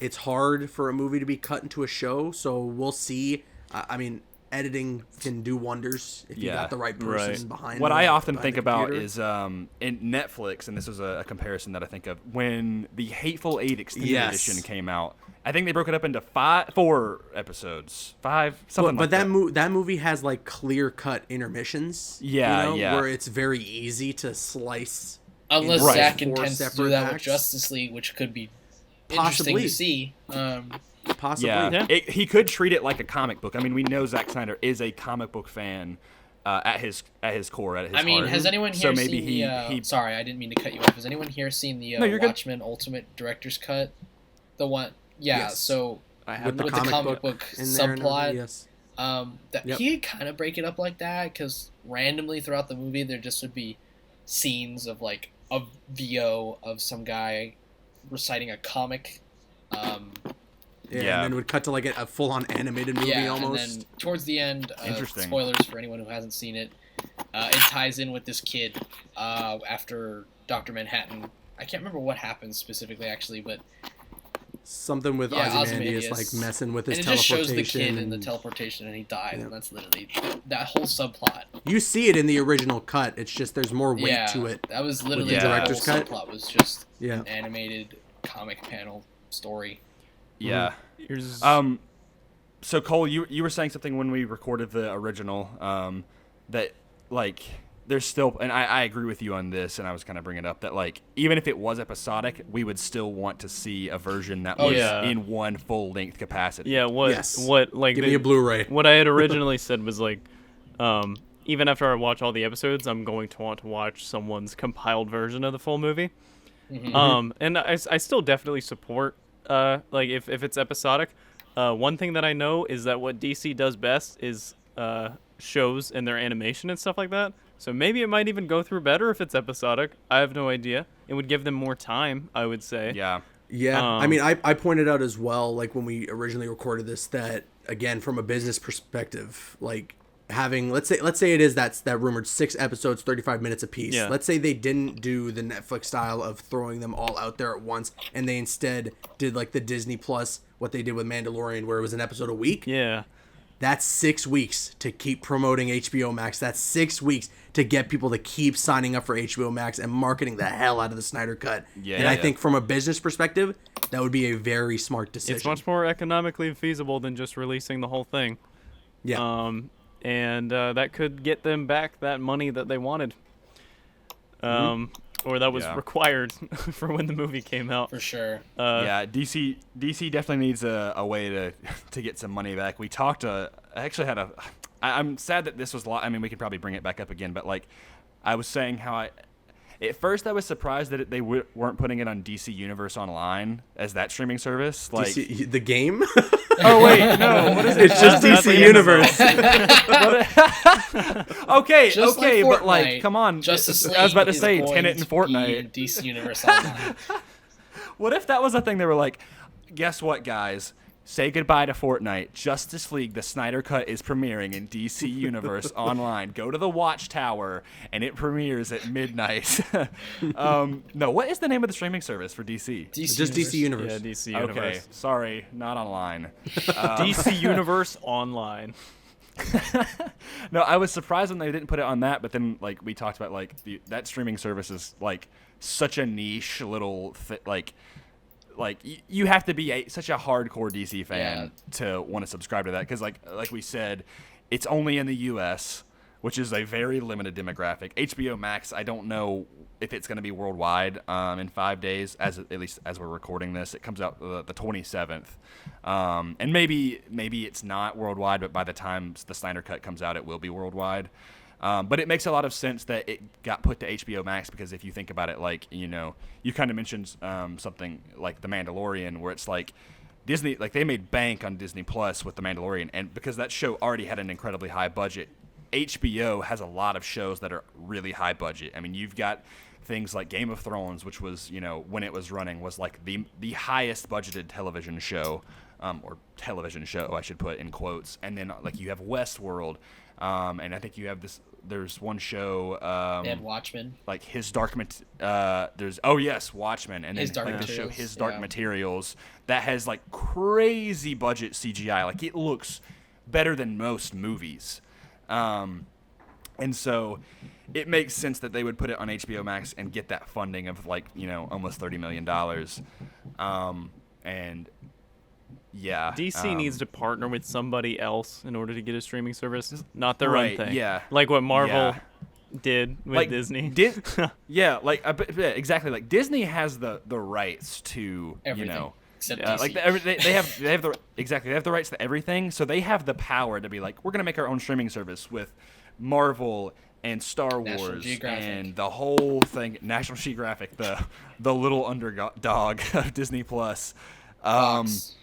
it's hard for a movie to be cut into a show, so we'll see. I mean, editing can do wonders if you Yeah. got the right person Right. behind. What the- I often behind think the about computer. is in Netflix, and this was a comparison that I think of, when the Hateful Eight extended Yes. edition came out. I think they broke it up into 4 episodes, 5, something But like that. that movie has like clear cut intermissions. Yeah, yeah. Where it's very easy to slice. Unless Right. Zack Four intends to do separate that with acts. Justice League, which could be interesting Possibly. to see. Possibly. Yeah, Yeah. He could treat it like a comic book. I mean, we know Zack Snyder is a comic book fan at his core, at his I mean, heart. has anyone here So maybe seen he the? Sorry, I didn't mean to cut you off. Has anyone here seen the No, you're good. Watchmen Ultimate Director's Cut? The one, yeah. Yes. So I have With the with not- the comic, comic book in there and subplot, everything, yes. that Yep. he kind of break it up like that because randomly throughout the movie there just would be scenes of like a VO of some guy reciting a comic. Yeah. And then it would cut to like a full on animated movie Yeah, almost. and then towards the end, Interesting. spoilers for anyone who hasn't seen it, it ties in with this kid after Dr. Manhattan. I can't remember what happens specifically, actually, but Something with Yeah, Ozymandias Ozymandias. like messing with his and it just shows teleportation. the kid in the and- teleportation and he dies, Yeah. and that's literally that whole subplot. You see it in the original cut. It's just there's more weight Yeah, to it. that was literally the the whole director's cut? subplot was just Yeah. an animated comic panel story. Yeah. Here's- So Cole, you were saying something when we recorded the original that like there's still, and I agree with you on this, and I was kind of bringing it up that like even if it was episodic, we would still want to see a version that Oh, was yeah. in one full length capacity. yeah, Yes. what like Give me a Blu-ray. What I had originally said was like, even after I watch all the episodes, I'm going to want to watch someone's compiled version of the full movie. And I still definitely support like if it's episodic. One thing that I know is that what DC does best is shows and their animation and stuff like that. So maybe it might even go through better if it's episodic. I have no idea. It would give them more time, I would say. Yeah. Yeah, I Um, mean, I pointed out as well, like when we originally recorded this, that again from a business perspective, like having let's say it is that rumored 6 episodes, 35 minutes apiece. Yeah. Let's say they didn't do the Netflix style of throwing them all out there at once, and they instead did like the Disney Plus, what they did with Mandalorian, where it was an episode a week. Yeah. That's 6 weeks to keep promoting HBO Max. That's 6 weeks to get people to keep signing up for HBO Max and marketing the hell out of the Snyder Cut. Yeah, and I yeah. think from a business perspective, that would be a very smart decision. It's much more economically feasible than just releasing the whole thing. Yeah. And that could get them back that money that they wanted. Or that was Yeah. required for when the movie came out. For sure. Yeah, DC definitely needs a way to get some money back. We talked. I actually had I'm sad that this was. I mean, we could probably bring it back up again, but like, I was saying how At first, I was surprised that they weren't putting it on DC Universe Online as that streaming service. Like, DC, the game? oh wait, no, what is it? It's just That's DC like Universe. Okay, Just okay, like but like, Fortnite, come on. Justice I was about to League say is Tenet and going to be Fortnite. in DC Universe Online. What if that was a thing? They were like, guess what, guys? Say goodbye to Fortnite. Justice League, the Snyder Cut, is premiering in DC Universe Online. Go to the Watchtower, and it premieres at midnight. No, what is the name of the streaming service for DC? Just DC Universe. Yeah, DC Okay, Universe. sorry, not online. DC Universe Online. No, I was surprised when they didn't put it on that, but then like we talked about, like that streaming service is like such a niche little you have to be such a hardcore DC fan to want to subscribe to that, because like we said, it's only in the U.S., which is a very limited demographic. HBO Max, I don't know if it's going to be worldwide in 5 days, at least as we're recording this. It comes out the 27th, and maybe it's not worldwide, but by the time the Snyder Cut comes out, it will be worldwide. But it makes a lot of sense that it got put to HBO Max, because if you think about it, like, you know, you kind of mentioned something like The Mandalorian, where it's like Disney, like they made bank on Disney Plus with The Mandalorian, and because that show already had an incredibly high budget, HBO has a lot of shows that are really high budget. I mean, you've got things like Game of Thrones, which was, you know, when it was running, was like the highest budgeted television show, or television show, I should put in quotes. And then like you have Westworld, and I think you have this. There's one show. They had Watchmen. Like His Dark there's Watchmen, and His then Dark like the show Materials, His Dark yeah. Materials that has like crazy budget CGI. Like it looks better than most movies, and so it makes sense that they would put it on HBO Max and get that funding of like, you know, almost $30 million, and yeah, DC needs to partner with somebody else in order to get a streaming service, not their right, own thing. yeah. Like what Marvel Yeah. did with like Disney. Yeah, like yeah, exactly. Like Disney has the rights to Everything. you know. Except Like DC. they have the rights to everything, so they have the power to be like, we're gonna make our own streaming service with Marvel and Star National Wars Geographic. and the whole thing. National Geographic, the little underdog of Disney Plus. Fox.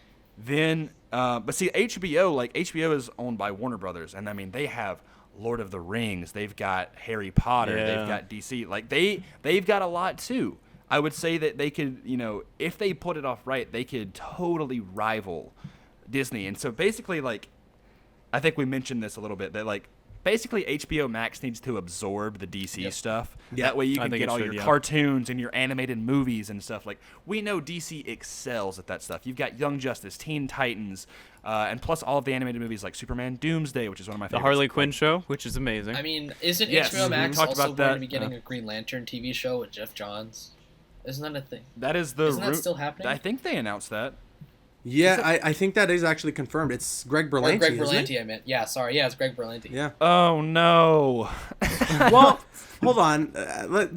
But see, HBO is owned by Warner Brothers, and I mean they have Lord of the Rings, they've got Harry Potter, Yeah. they've got DC. Like they've got a lot too. I would say that they could, you know, if they put it off right, they could totally rival Disney. And so basically, like, I think we mentioned this a little bit, that like basically HBO Max needs to absorb the DC stuff. Yeah. That way you I can think get it all should, your yeah. cartoons and your animated movies and stuff. Like, we know DC excels at that stuff. You've got Young Justice, Teen Titans, and plus all of the animated movies like Superman, Doomsday, which is one of my The favorites. Harley Quinn show, which is amazing. I mean, isn't Yes, HBO Max talked also about going that, to be getting a Green Lantern TV show with Jeff Johns? Isn't that a thing? That is the Isn't that still happening? I think they announced that. Yeah, I think that is actually confirmed. It's Greg Or Berlanti, Greg isn't it? Berlanti, I meant. Yeah, sorry. Yeah, it's Greg Berlanti. Yeah. Oh no. Well, hold on.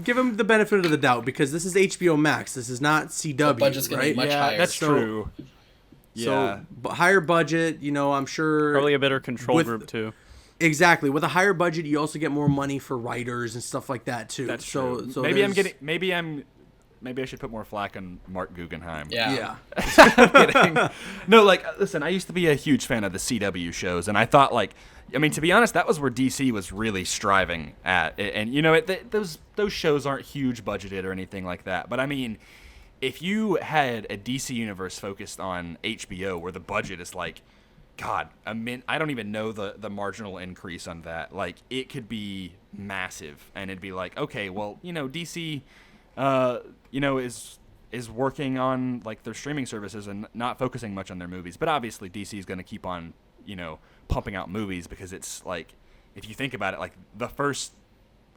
Give him the benefit of the doubt, because this is HBO Max. This is not CW, budget's gonna be right? much yeah, higher. that's So- true. Yeah. So higher budget, you know, I'm sure. Probably a better control with- group too. Exactly. With a higher budget, you also get more money for writers and stuff like that too. That's so, true. So Maybe I should put more flack on Mark Guggenheim. Yeah. Yeah. No, like, listen, I used to be a huge fan of the CW shows, and I thought, like, I mean, to be honest, that was where DC was really striving at. And, you know, those shows aren't huge budgeted or anything like that. But, I mean, if you had a DC universe focused on HBO where the budget is like, God, I don't even know the marginal increase on that. Like, it could be massive, and it'd be like, okay, well, you know, DC, you know, is working on like their streaming services and not focusing much on their movies. But obviously, DC is going to keep on, you know, pumping out movies, because it's like, if you think about it, like the first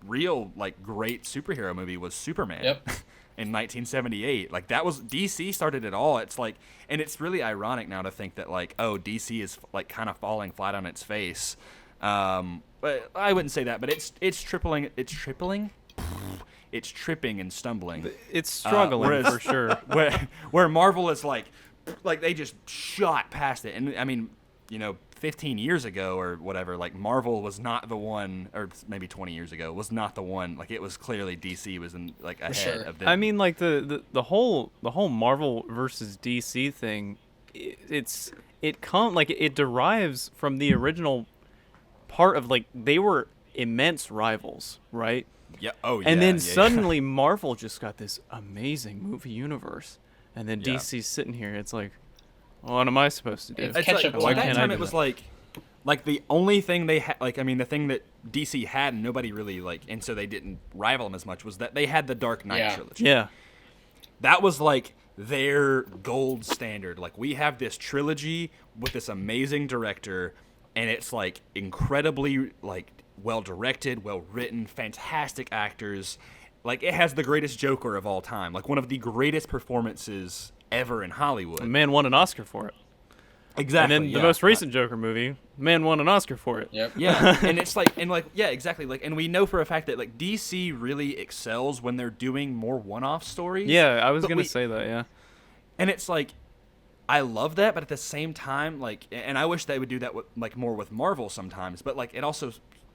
real like great superhero movie was Superman. Yep. In 1978. Like, that was DC started it all. It's like, and it's really ironic now to think that like, oh, DC is like kind of falling flat on its face. But I wouldn't say that, but it's tripping and stumbling. It's struggling whereas- for sure. where Marvel is like they just shot past it. And I mean, you know, 15 years ago or whatever, like Marvel was not the one, or maybe 20 years ago was not the one. Like it was clearly DC was in like ahead of them. I mean, like the whole Marvel versus DC thing, it derives from the original part of like they were immense rivals, right? Yeah. Oh yeah. And then yeah, suddenly Marvel just got this amazing movie universe, and then Yeah. DC's sitting here. It's like, what am I supposed to do? It's It's catch like, up well, at time. that can't I time do it was that? like the only thing they had, like I mean the thing that DC had and nobody really like, and so they didn't rival them as much, was that they had the Dark Knight Yeah. trilogy. Yeah. That was like their gold standard. Like we have this trilogy with this amazing director, and it's like incredibly like well directed, well written, fantastic actors. Like it has the greatest Joker of all time, like one of the greatest performances ever in Hollywood. The man won an Oscar for it. Exactly. And then the yeah. most recent Joker movie, man won an Oscar for it. Yep. Yeah, and it's like, and like, yeah, exactly. Like, and we know for a fact that like DC really excels when they're doing more one-off stories. Yeah, I was But gonna we- say that. Yeah. And it's like, I love that, but at the same time, like, and I wish they would do that with like more with Marvel sometimes. But like, it also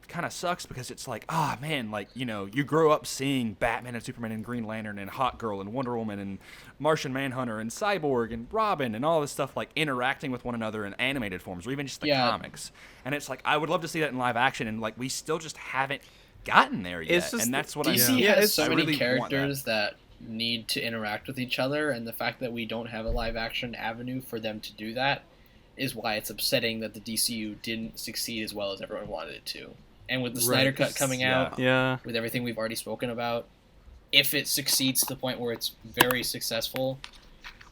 kind of sucks because it's like, ah, man, like you know, you grow up seeing Batman and Superman and Green Lantern and Hot Girl and Wonder Woman and Martian Manhunter and Cyborg and Robin and all this stuff like interacting with one another in animated forms or even just the Yeah. comics. And it's like I would love to see that in live action, and like we still just haven't gotten there yet. It's just and that's what DC I Yeah, has it's- so I many really want characters that need to interact with each other, and the fact that we don't have a live action avenue for them to do that is why it's upsetting that the DCU didn't succeed as well as everyone wanted it to. And with the Snyder Right. Cut coming Yeah. out, Yeah. with everything we've already spoken about, if it succeeds to the point where it's very successful,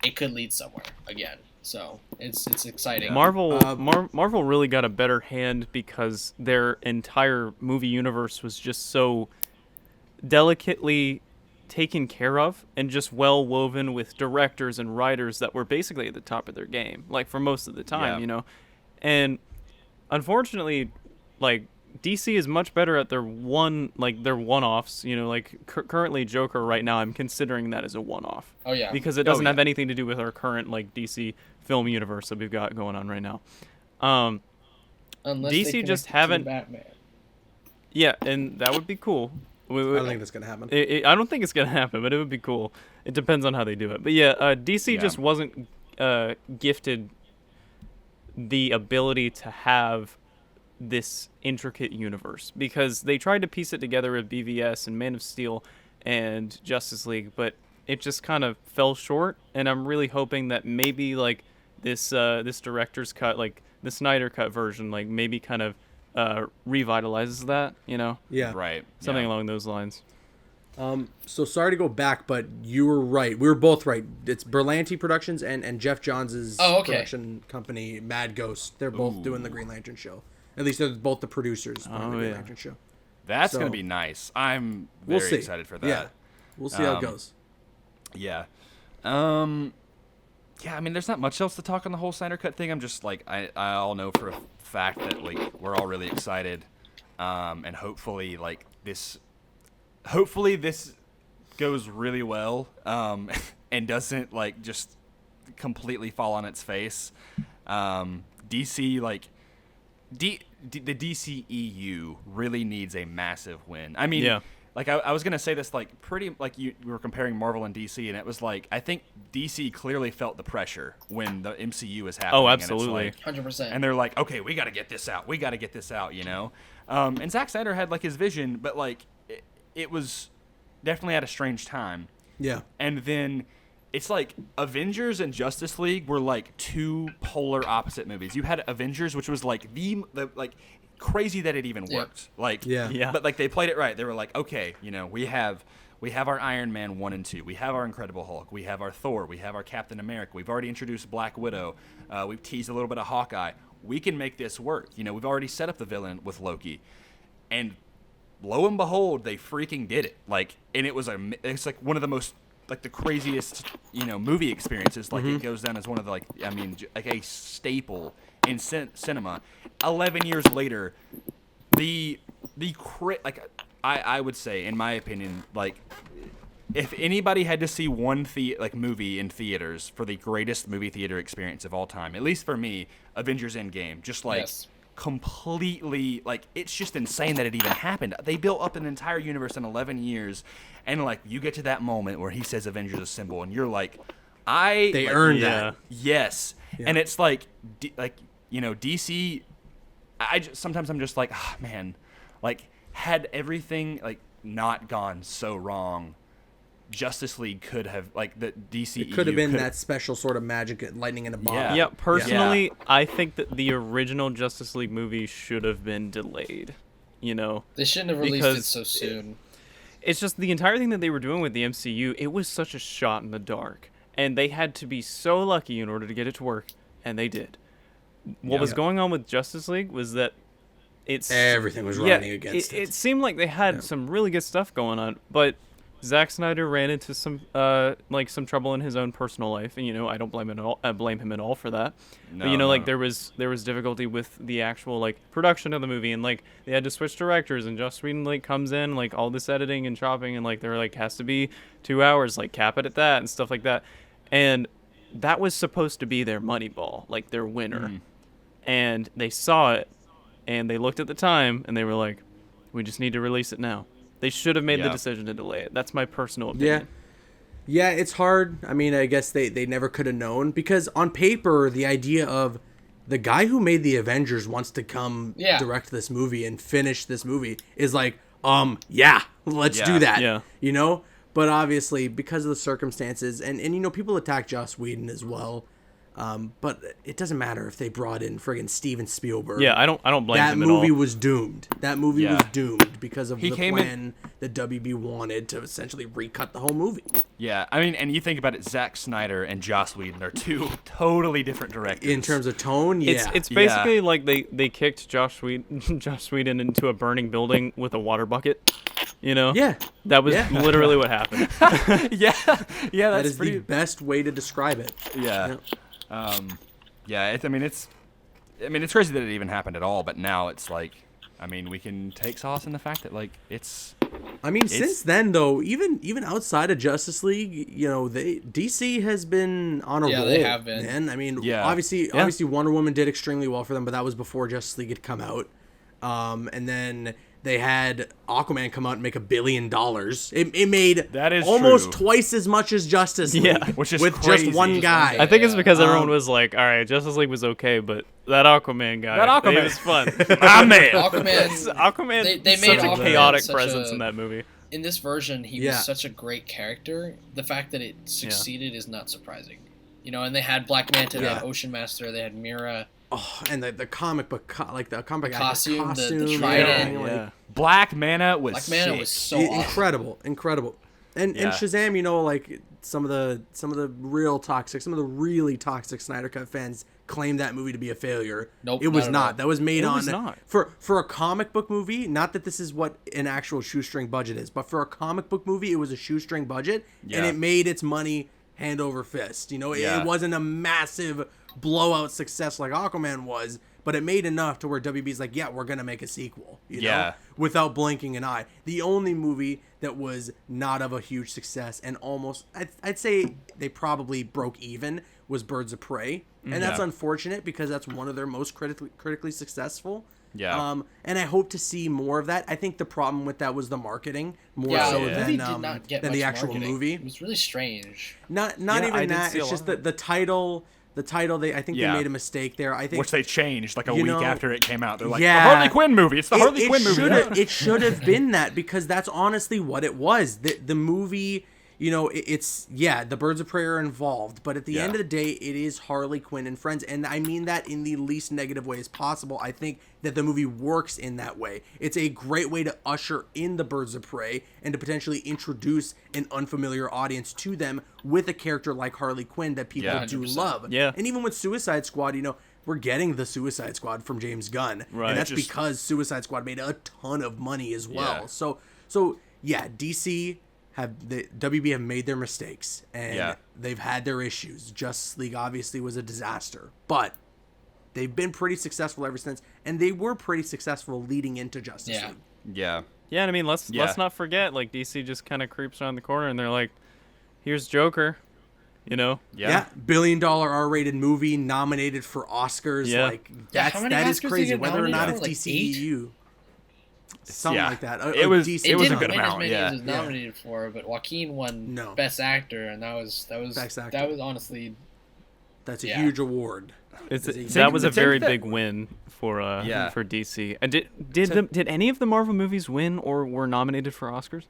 it could lead somewhere again. So it's exciting. Marvel really got a better hand because their entire movie universe was just so delicately taken care of and just well woven with directors and writers that were basically at the top of their game, like for most of the time, Yeah. you know. And unfortunately, like DC is much better at their one-offs, you know, like currently Joker right now I'm considering that as a one-off. Oh yeah. Because it doesn't yeah. have anything to do with our current like DC film universe that we've got going on right now. Unless DC they just connect it to haven't- Batman. Yeah, and that would be cool. I don't think that's gonna happen. I don't think it's gonna happen, but it would be cool. It depends on how they do it. But yeah, DC Yeah. just wasn't gifted the ability to have this intricate universe because they tried to piece it together with BVS and Man of Steel and Justice League, but it just kind of fell short. And I'm really hoping that maybe like this director's cut, like the Snyder cut version, like maybe kind of revitalizes that, you know, Yeah. Right. something yeah. along those lines. So sorry to go back, but you were right. We were both right. It's Berlanti Productions and Jeff Johns' production company, Mad Ghost. They're both doing the Green Lantern show. At least they're both the producers behind the Green yeah. Lantern show. That's So- gonna be nice. I'm We'll very see. excited for that. Yeah. We'll see how it Um, goes. Yeah. Yeah, I mean, there's not much else to talk on the whole Snyder Cut thing. I'm just like, I all know for a fact that like we're all really excited, and hopefully this goes really well, and doesn't like just completely fall on its face. DC like the DCEU really needs a massive win. I mean, Yeah. like I was gonna say this like pretty like we were comparing Marvel and DC, and it was like I think DC clearly felt the pressure when the MCU was happening. Oh, and it's absolutely. like- 100%. and they're like, okay, we got to get this out. We got to get this out, you know? And Zack Snyder had like his vision, but like it was definitely at a strange time. Yeah. And then it's like Avengers and Justice League were like two polar opposite movies. You had Avengers, which was like the like crazy that it even Yeah. worked. Like Yeah. Yeah. but like they played it right. They were like, okay, you know, we have our Iron Man 1 and 2. We have our Incredible Hulk. We have our Thor. We have our Captain America. We've already introduced Black Widow. We've teased a little bit of Hawkeye. We can make this work. You know, we've already set up the villain with Loki. And lo and behold, they freaking did it. Like, and it's like one of the most, like the craziest, you know, movie experiences. Like it goes down as one of the, like, I mean, like a staple in cinema. 11 years later, like I would say, in my opinion, like if anybody had to see one movie in theaters for the greatest movie theater experience of all time, at least for me, Avengers Endgame, just like Yes. completely, like, it's just insane that it even happened. They built up an entire universe in 11 years, and like you get to that moment where he says Avengers Assemble, and you're like, They earned that. Yes, and it's like, DC. Sometimes I'm just like, man, like, had everything like not gone so wrong, Justice League could have, like, the DCEU It could have been that special sort of magic, lightning in a bottle. Yeah, personally, I think that the original Justice League movie should have been delayed. They shouldn't have released it so soon. It's just the entire thing that they were doing with the MCU, it was such a shot in the dark. And they had to be so lucky in order to get it to work, and they did. What was going on with Justice League was that everything was running against it. It seemed like they had some really good stuff going on, but Zack Snyder ran into some trouble in his own personal life, and I don't blame him at all for that. No, but like there was difficulty with the actual like production of the movie, and like they had to switch directors, and Joss Whedon like comes in, like all this editing and chopping, and like they're like has to be 2 hours, like cap it at that and stuff like that, and that was supposed to be their money ball, like their winner, and they saw it, and they looked at the time, and they were like, we just need to release it now. They should have made the decision to delay it. That's my personal opinion. Yeah, it's hard. I mean, I guess they never could have known, because on paper, the idea of the guy who made the Avengers wants to come direct this movie and finish this movie is like, let's do that. Yeah. But obviously, because of the circumstances, and people attack Joss Whedon as well. But it doesn't matter if they brought in friggin' Steven Spielberg. Yeah, I don't blame him at all. That movie was doomed. That movie was doomed because of the plan that WB wanted to essentially recut the whole movie. Yeah, I mean, and you think about it, Zack Snyder and Joss Whedon are two totally different directors. In terms of tone, It's basically like they kicked Joss Whedon into a burning building with a water bucket. Yeah. That was literally what happened. That is the best way to describe it. Yeah. It's crazy that it even happened at all, but now it's like, I mean, we can take solace in the fact that like it's. I mean, since then though, even outside of Justice League, DC has been on a roll. They have been. Man. I mean, obviously Wonder Woman did extremely well for them, but that was before Justice League had come out. And then they had Aquaman come out and make $1 billion. It made almost twice as much as Justice League, which is with crazy. just one guy. I think it's because everyone was like, all right, Justice League was okay, but that Aquaman guy, he was fun. My man. Aquaman they such made a chaotic presence in that movie. In this version, he was such a great character. The fact that it succeeded is not surprising. And they had Black Manta, they had Ocean Master, they had Mira. Oh, and the comic book, the costume, the trident. Black Manta was so awesome. incredible. And Shazam, like some of the really toxic Snyder Cut fans claim that movie to be a failure. Nope, it was not. That was made for a comic book movie. Not that this is what an actual shoestring budget is, but for a comic book movie, it was a shoestring budget, and it made its money hand over fist. It wasn't a massive blowout success like Aquaman was, but it made enough to where WB's like, we're gonna make a sequel, without blinking an eye. The only movie that was not of a huge success and almost, I'd say they probably broke even, was Birds of Prey, and that's unfortunate because that's one of their most critically successful. And I hope to see more of that. I think the problem with that was the marketing more so than the actual marketing. Movie. It was really strange. Not even that. It's just the title. The title, they made a mistake there. I think, which they changed like a week after it came out. They're like, the Harley Quinn movie. It's the Harley Quinn movie. It should have been that, because that's honestly what it was. The movie, it's the Birds of Prey are involved, but at the end of the day, it is Harley Quinn and friends, and I mean that in the least negative way as possible. I think that the movie works in that way. It's a great way to usher in the Birds of Prey and to potentially introduce an unfamiliar audience to them with a character like Harley Quinn that people do love. Yeah. And even with Suicide Squad, we're getting the Suicide Squad from James Gunn. Right. And that's because Suicide Squad made a ton of money as well. So DC WB have made their mistakes, and they've had their issues. Justice League obviously was a disaster, but they've been pretty successful ever since, and they were pretty successful leading into Justice League. Yeah. Yeah, and I mean, let's not forget, like, DC just kind of creeps around the corner, and they're like, "Here's Joker," you know? Yeah. $1 billion R-rated movie nominated for Oscars. Yeah. Like Yeah, how many that is Oscars did crazy. it get Whether or not it's nominated for? Like, DCEU, something Yeah. like that. It was- DC it was a didn't good win amount, as many yeah. as it was nominated for, but Joaquin won No. Best Actor, and that was Best Actor. that was honestly That's a Yeah. huge award. That was a very big win for Yeah. for DC. And did any of the Marvel movies win or were nominated for Oscars?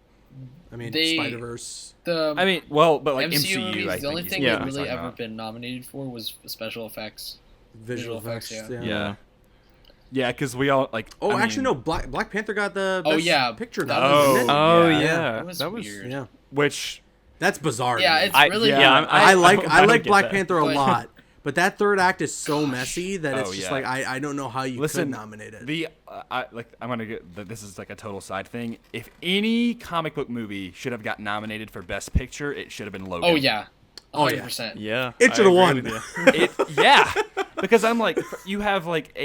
I mean, They- Spider-Verse. the I mean, well, but like MCU MCU, movies. I The only think thing is Yeah. that what really I'm ever talking been nominated for was special effects. Visual effects. about. Yeah. Yeah, because we all like. Oh, I actually, mean, no. Black Panther got the Oh, best yeah. picture. That nomination, was- didn't it? Oh yeah. yeah, That was weird. Yeah. which That's bizarre. to Yeah, me. it's really yeah, weird. I like I don't get Black that. Panther a But- lot, but that third act is so messy that it's Oh, just yeah. like I don't know how you listen, could nominate it. I'm gonna get. This is like a total side thing. If any comic book movie should have got nominated for Best Picture, it should have been Logan. Oh yeah, Oh, yeah. 100%. Yeah, It I shoulda agree won. with you. Yeah, because I'm like, you have like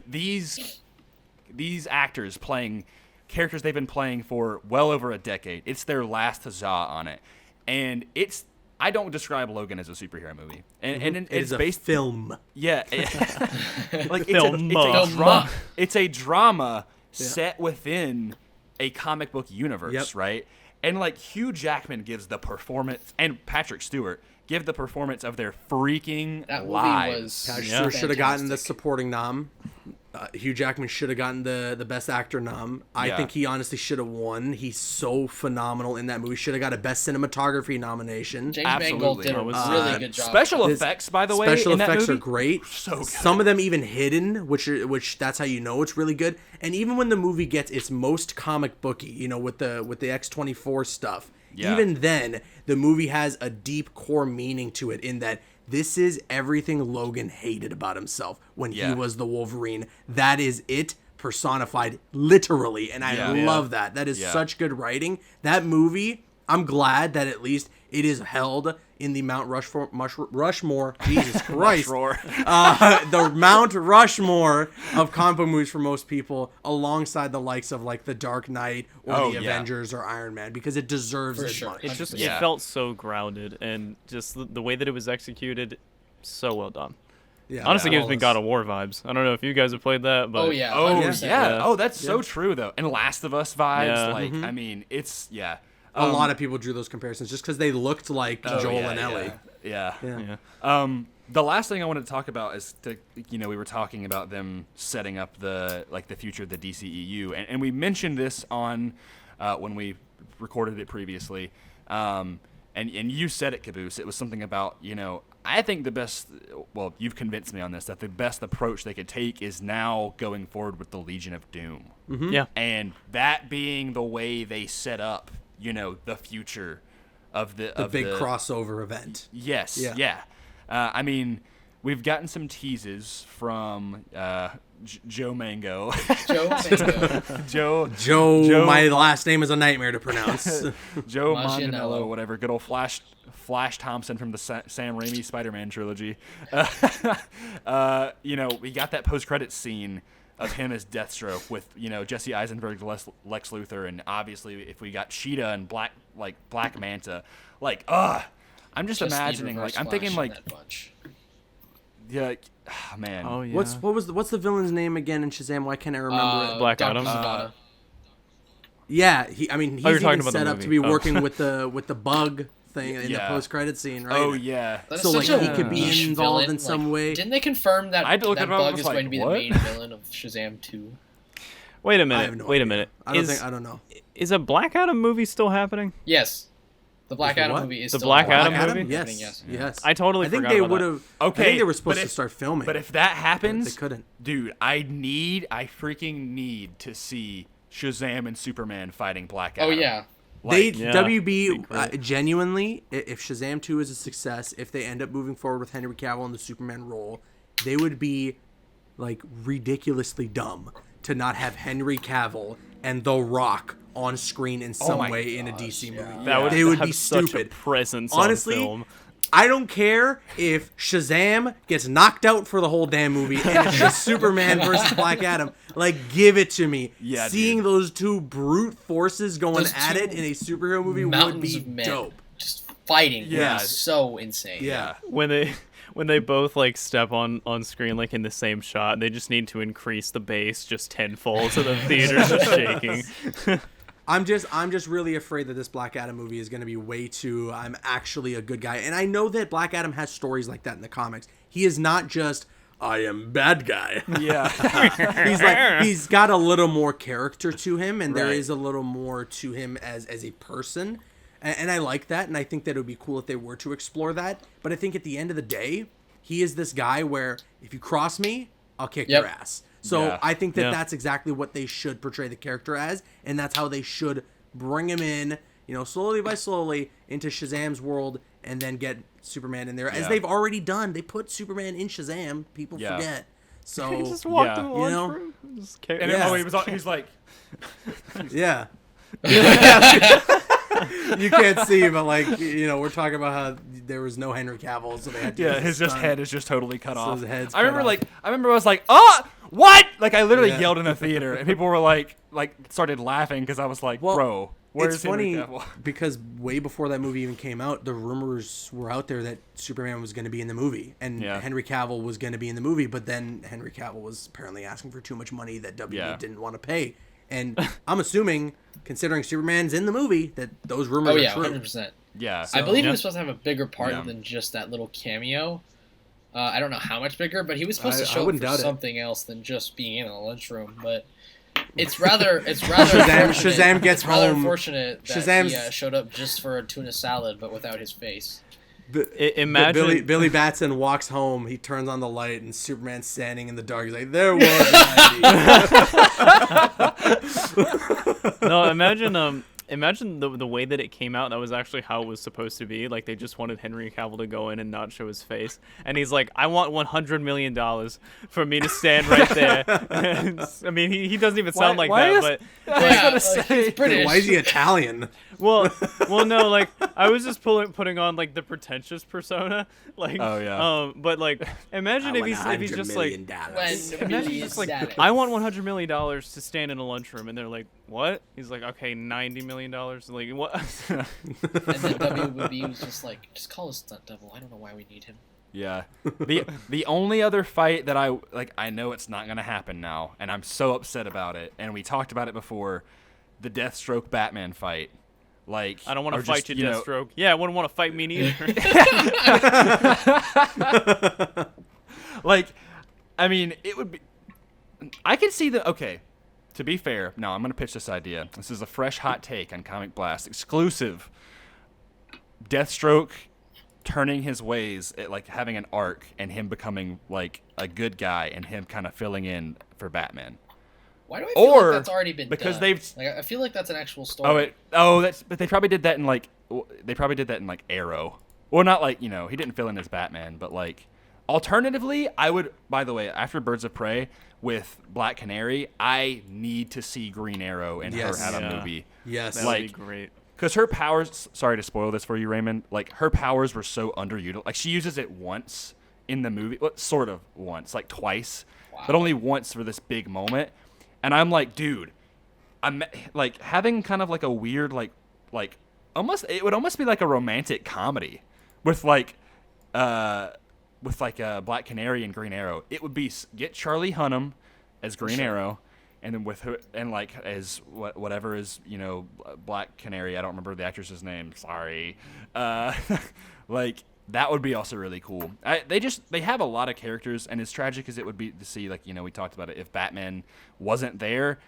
these actors playing characters they've been playing for well over a decade. It's their last huzzah on it, and I don't describe Logan as a superhero movie, and It it's is a based. film. Yeah, like Filma. it's a drama set within a comic book universe, Yep. right? And like Hugh Jackman gives the performance, and Patrick Stewart give the performance of their freaking That movie lives. was Patrick Yeah. Stewart should have gotten the fantastic. supporting nom. Hugh Jackman should have gotten the best actor nom. I Yeah. think he honestly should have won. He's so phenomenal in that movie. Should have got a best cinematography nomination. James Mangold Absolutely. did a That was- really good job. Special His effects, by the way, Special in that effects are movie, great. so good. Some of them even hidden, which that's how you know it's really good. And even when the movie gets its most comic booky, you know, with the X-24 stuff, Yeah. even then the movie has a deep core meaning to it in that this is everything Logan hated about himself when Yeah. he was the Wolverine. That is it personified literally, and I Yeah. love that. That is Yeah. such good writing. That movie, I'm glad that at least it is held in the Mount Rushmore. Jesus Christ. Roar. The Mount Rushmore of comic book movies for most people, alongside the likes of like The Dark Knight or Oh, The yeah. Avengers or Iron Man, because it deserves For as sure. much. It just Yeah. it felt so grounded, and just the way that it was executed, so well done. Yeah, Honestly, gives me flawless. God of War vibes. I don't know if you guys have played that, but Oh yeah. Oh 100%. yeah. Yeah. Oh, that's so true though. And Last of Us vibes. Yeah. Like, I mean, it's A lot of people drew those comparisons just because they looked like Joel and Ellie. Yeah. yeah. The last thing I wanted to talk about is we were talking about them setting up the future of the DCEU, and we mentioned this on when we recorded it previously, and you said it, Caboose. It was something about I think the best. Well, you've convinced me on this that the best approach they could take is now going forward with the Legion of Doom, Yeah. and that being the way they set up the future of the Big crossover event. Yes. Yeah. Yeah. I mean, we've gotten some teases from Joe Mango. Joe Mango. Joe, my last name is a nightmare to pronounce. Joe Manganiello. Manganiello, whatever. Good old Flash Thompson from the Sam Raimi Spider-Man trilogy. We got that post-credit scene of him as Deathstroke with Jesse Eisenberg's Lex Luthor, and obviously if we got Cheetah and Black Manta, I'm just Just need imagining Reverse I'm Flash thinking in that bunch. man. Oh yeah. What's the villain's name again in Shazam? Why can't I remember it? Black Dr. Adam? Savannah. Yeah, he's you're even talking about the set up to movie. be Oh. working with the bug thing in the Yeah. post-credit scene, right? Oh yeah. That is So, like, such a he could be niche involved villain. in some way. Didn't they confirm that I had to look that it up, I bug was is like, going to be what? the main villain of Shazam 2? Wait a I minute. have no Wait a idea. minute. I don't know. Is a Black Adam movie still happening? Yes. The Black the Adam what? movie is The still Black happening. Adam movie? Yes, yes. I totally I think forgot they about would that. have. Okay, I think they were supposed but to if- start filming. But if that happens, they couldn't. Dude, I freaking need to see Shazam and Superman fighting Black Oh Adam. yeah. Yeah, WB be great. genuinely, if Shazam 2 is a success, if they end up moving forward with Henry Cavill in the Superman role, they would be like ridiculously dumb to not have Henry Cavill and The Rock on screen in some my way in a DC movie. That would they would have be such stupid. a presence Honestly, on film. I don't care if Shazam gets knocked out for the whole damn movie and it's just Superman versus Black Adam. Like, give it to me. Yeah, Seeing dude. those two brute forces going Those at two it in a superhero movie would Mountains be of men dope. just fighting. Yeah. Yeah, so insane. Yeah. When they both like step on screen like in the same shot, they just need to increase the bass just tenfold so the theater's just shaking. I'm just really afraid that this Black Adam movie is going to be way too I'm actually a good guy. And I know that Black Adam has stories like that in the comics. He is not just I am bad guy. Yeah. He's got a little more character to him, and there Right. is a little more to him as a person. And I like that, and I think that it would be cool if they were to explore that. But I think at the end of the day, he is this guy where if you cross me, I'll kick your ass. So Yeah. I think that Yeah. that's exactly what they should portray the character as, and that's how they should bring him in, slowly by slowly into Shazam's world, and then get Superman in there, as Yeah. they've already done. They put Superman in Shazam. People Yeah. forget. He So just walked Yeah. in the You know? lunchroom. Just And Yeah. he was like, yeah. You can't see, but we're talking about how there was no Henry Cavill, so they had to yeah, use his the just stunt. head is just totally cut off. his head's I remember cut off. I was like, oh, what? Like I literally Yeah. yelled in the theater, and people were like started laughing because I was like, Well, bro, where's it's Henry funny Cavill? because way before that movie even came out, the rumors were out there that Superman was going to be in the movie and Yeah. Henry Cavill was going to be in the movie, but then Henry Cavill was apparently asking for too much money that WWE Yeah. didn't want to pay. And I'm assuming, considering Superman's in the movie, that those rumors Oh yeah, are true. 100%. Yeah, I believe he Yeah. was supposed to have a bigger part Yeah. than just that little cameo. I don't know how much bigger, but he was supposed to I show up wouldn't for doubt it. something else than just being in a lunchroom. But it's rather Shazam unfortunate- gets it's rather home. unfortunate that Shazam's- he showed up just for a tuna salad, but without his face. Imagine Billy Batson walks home. He turns on the light, and Superman's standing in the dark. He's like, "There was an idea." no. Imagine the way that it came out. That was actually how it was supposed to be. Like they just wanted Henry Cavill to go in and not show his face, and he's like, "I want $100 million for me to stand right there." I mean, he doesn't even sound like why that, is- but Yeah, gonna say- he's British. Why is he Italian? well, no, like I was just putting on like the pretentious persona, like, Oh, yeah. but like, imagine if he's $100 just million like, dollars. imagine just like, Status. I want $100 million to stand in a lunchroom, and they're like, what? He's like, okay, $90 million. Like what? And then WB was just like, just call us Stunt Devil. I don't know why we need him. Yeah. The only other fight that I know it's not gonna happen now, and I'm so upset about it. And we talked about it before, the Deathstroke Batman fight. Like I don't want or to fight just, you, Deathstroke. Yeah, I wouldn't want to fight me neither. Like, I mean, it would be. I could see the. Okay, to be fair, no, I'm gonna pitch this idea. This is a fresh, hot take on Comic Blast, exclusive. Deathstroke turning his ways, like having an arc, and him becoming like a good guy, and him kind of filling in for Batman. Why do I feel Or like that's already been because done? they've- Like, I feel like that's an actual story. But they probably did that in like Arrow. Well, not like, he didn't fill in as Batman, but like alternatively, I would, by the way, after Birds of Prey with Black Canary, I need to see Green Arrow and Yes. her have a Yeah. movie. Yes. That Like- would be great. Because her powers, sorry to spoil this for you, Raymond, like her powers were so underutilized. Like she uses it once in the movie, well, sort of once, like twice, but only once for this big moment. And I'm like, dude, I'm like having kind of like a weird, like almost, it would almost be like a romantic comedy with Black Canary and Green Arrow. It would be get Charlie Hunnam as Green Arrow. And then with her, and like as whatever is Black Canary, I don't remember the actress's name. Sorry, like that would be also really cool. They have a lot of characters, and as tragic as it would be to see, like we talked about it, if Batman wasn't there.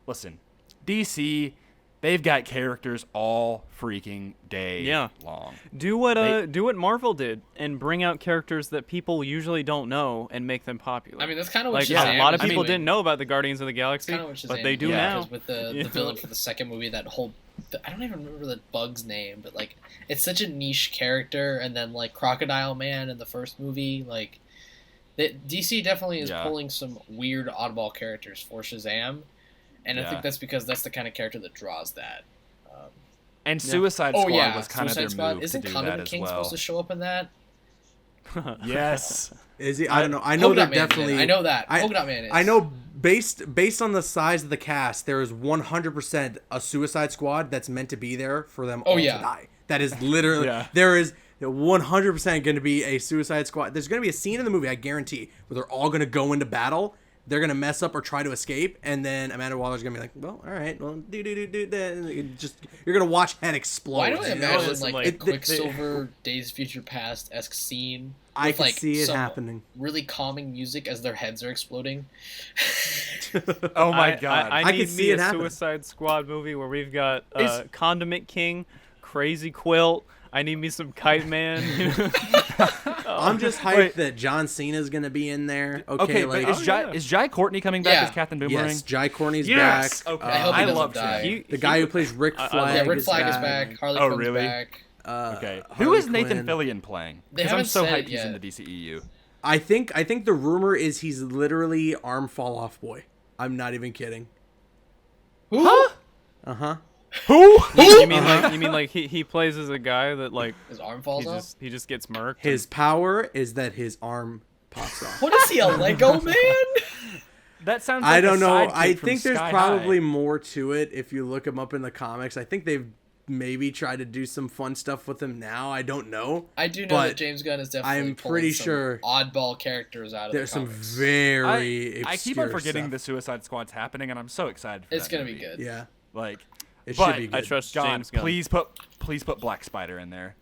Listen, DC, they've got characters all freaking day long. Do what Marvel did and bring out characters that people usually don't know and make them popular. I mean, that's kind of what like Shazam a lot of is people doing. didn't know about the Guardians of the Galaxy, Kind of what Shazam but they is do doing, now. because with the You villain know? for the second movie, that whole I don't even remember the bug's name, but like it's such a niche character, and then like Crocodile Man in the first movie, like DC definitely is Yeah. pulling some weird oddball characters for Shazam, and I Yeah. think that's because that's the kind of character that draws that. And Suicide Oh Squad yeah, was kind of Suicide their Squad. move Isn't to do Condiment that as King well. supposed to show up in that? Yes. Is he? I don't know. I know Polka they're Dot Man definitely. is. I know that. I, Polka Dot Man is. I know based on the size of the cast, there is 100% a Suicide Squad that's meant to be there for them all to die. That is literally there is 100% going to be a Suicide Squad. There's going to be a scene in the movie, I guarantee, where they're all going to go into battle. They're going to mess up or try to escape, and then Amanda Waller's going to be like, well, all right, well, you're going to watch head explode. Why do I imagine Listen, like a Quicksilver Days of Future Past-esque scene? I with, can like, see it some happening. Really calming music as their heads are exploding. Oh my god. I I need can see me it a happen. Suicide Squad movie where we've got Condiment King, Crazy Quilt. I need me some Kite Man. I'm just hyped that John Cena's going to be in there. Okay, like, but is Jai Courtney coming back Yeah. as Captain Boomerang? yes, Jai Courtney's Yes! back. Okay. I hope he I doesn't love die. him. The guy who plays Rick Flag. Yeah, Rick is Flag is back. back. Harley Oh, Quinn's really? back. Okay. Who Harley is Nathan Quinn. Fillion playing? They Because I'm haven't so said it hyped he's in yet. the DCEU. I think the rumor is he's literally arm fall off boy. I'm not even kidding. Who? Uh-huh. Who? You mean like he plays as a guy that like His arm falls off? he just gets murked? His power is that his arm pops off. What is he, a Lego man? That sounds like I don't a know. sidekick I from think there's Sky probably High. more to it if you look him up in the comics. I think they've maybe tried to do some fun stuff with him now. I don't know. I do know But that James Gunn is definitely I'm pulling pretty some sure oddball characters out of There's the some comics. very I keep on obscure forgetting stuff. the Suicide Squad's happening, and I'm so excited for It's that gonna be movie. good. Yeah, Like, it but should be good. I trust God, James Gunn. please put Black Spider in there.